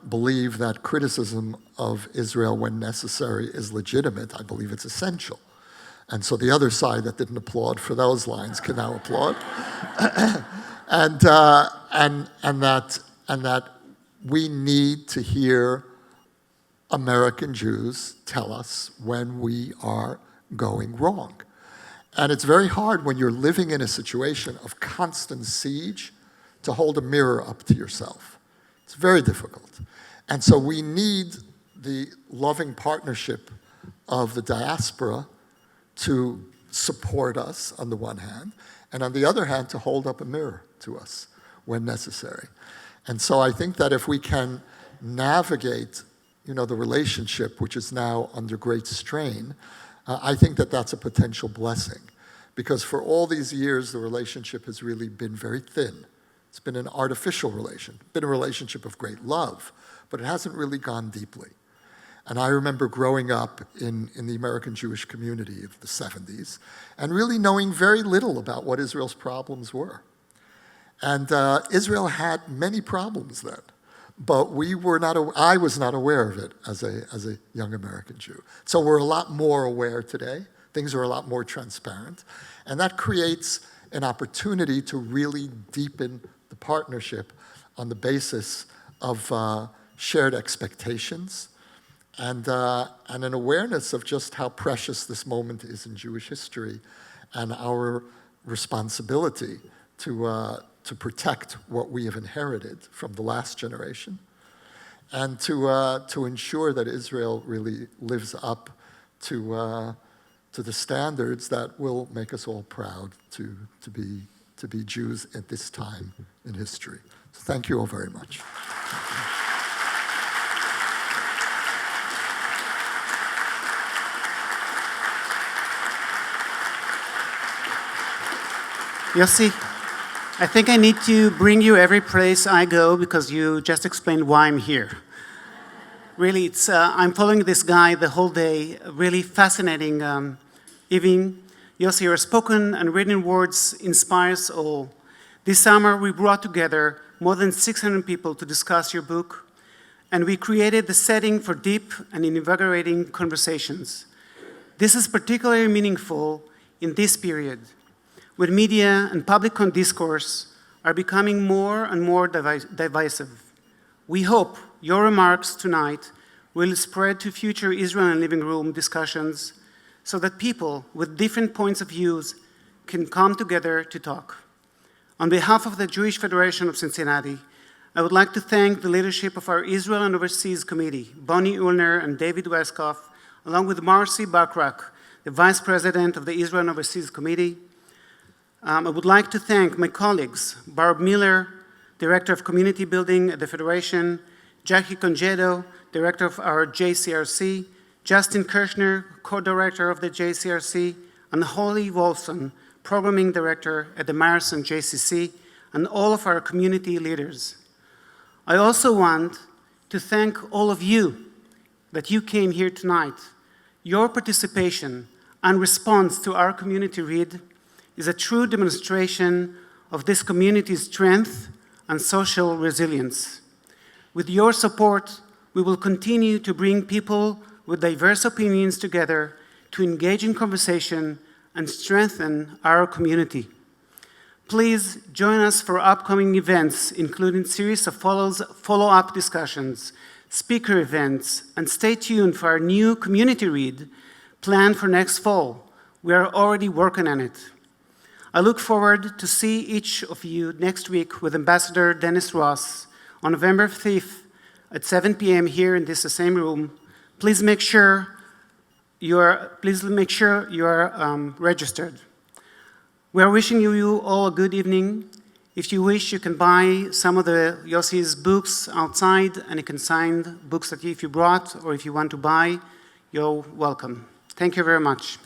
believe that criticism of Israel when necessary is legitimate, I believe it's essential. And so the other side that didn't applaud for those lines can now applaud. and that we need to hear American Jews tell us when we are going wrong. And it's very hard when you're living in a situation of constant siege to hold a mirror up to yourself. It's very difficult. And so we need the loving partnership of the diaspora to support us on the one hand, and on the other hand, to hold up a mirror to us when necessary. And so I think that if we can navigate, the relationship, which is now under great strain, I think that that's a potential blessing. Because for all these years, the relationship has really been very thin. It's been an artificial relationship, been a relationship of great love, but it hasn't really gone deeply. And I remember growing up in the American Jewish community of the 70s and really knowing very little about what Israel's problems were. And Israel had many problems then, but I was not aware of it as a young American Jew. So we're a lot more aware today. Things are a lot more transparent. And that creates an opportunity to really deepen the partnership on the basis of shared expectations and an awareness of just how precious this moment is in Jewish history and our responsibility to protect what we have inherited from the last generation and to ensure that Israel really lives up to the standards that will make us all proud to be Jews at this time in history. So thank you all very much. Yossi, I think I need to bring you every place I go because you just explained why I'm here. Really, I'm following this guy the whole day, really fascinating evening. Yossi, your spoken and written words inspires all. This summer, we brought together more than 600 people to discuss your book, and we created the setting for deep and invigorating conversations. This is particularly meaningful in this period, when media and public discourse are becoming more and more divisive. We hope your remarks tonight will spread to future Israel and living room discussions so that people with different points of views can come together to talk. On behalf of the Jewish Federation of Cincinnati, I would like to thank the leadership of our Israel and Overseas Committee, Bonnie Ulner and David Weskoff, along with Marcy Bakrak, the Vice President of the Israel and Overseas Committee. I would like to thank my colleagues, Barb Miller, Director of Community Building at the Federation, Jackie Congedo, Director of our JCRC, Justin Kirshner, Co-Director of the JCRC, and Holly Wolfson, Programming Director at the Mayerson JCC, and all of our community leaders. I also want to thank all of you that you came here tonight. Your participation and response to our community read is a true demonstration of this community's strength and social resilience. With your support, we will continue to bring people with diverse opinions together to engage in conversation and strengthen our community. Please join us for upcoming events, including series of follow-up discussions, speaker events, and stay tuned for our new community read planned for next fall. We are already working on it. I look forward to see each of you next week with Ambassador Dennis Ross on November 5th at 7 p.m. here in this same room. Please make sure you are registered. We are wishing you all a good evening. If you wish, you can buy some of the Yossi's books outside, and you can sign books that if you brought or if you want to buy, you're welcome. Thank you very much.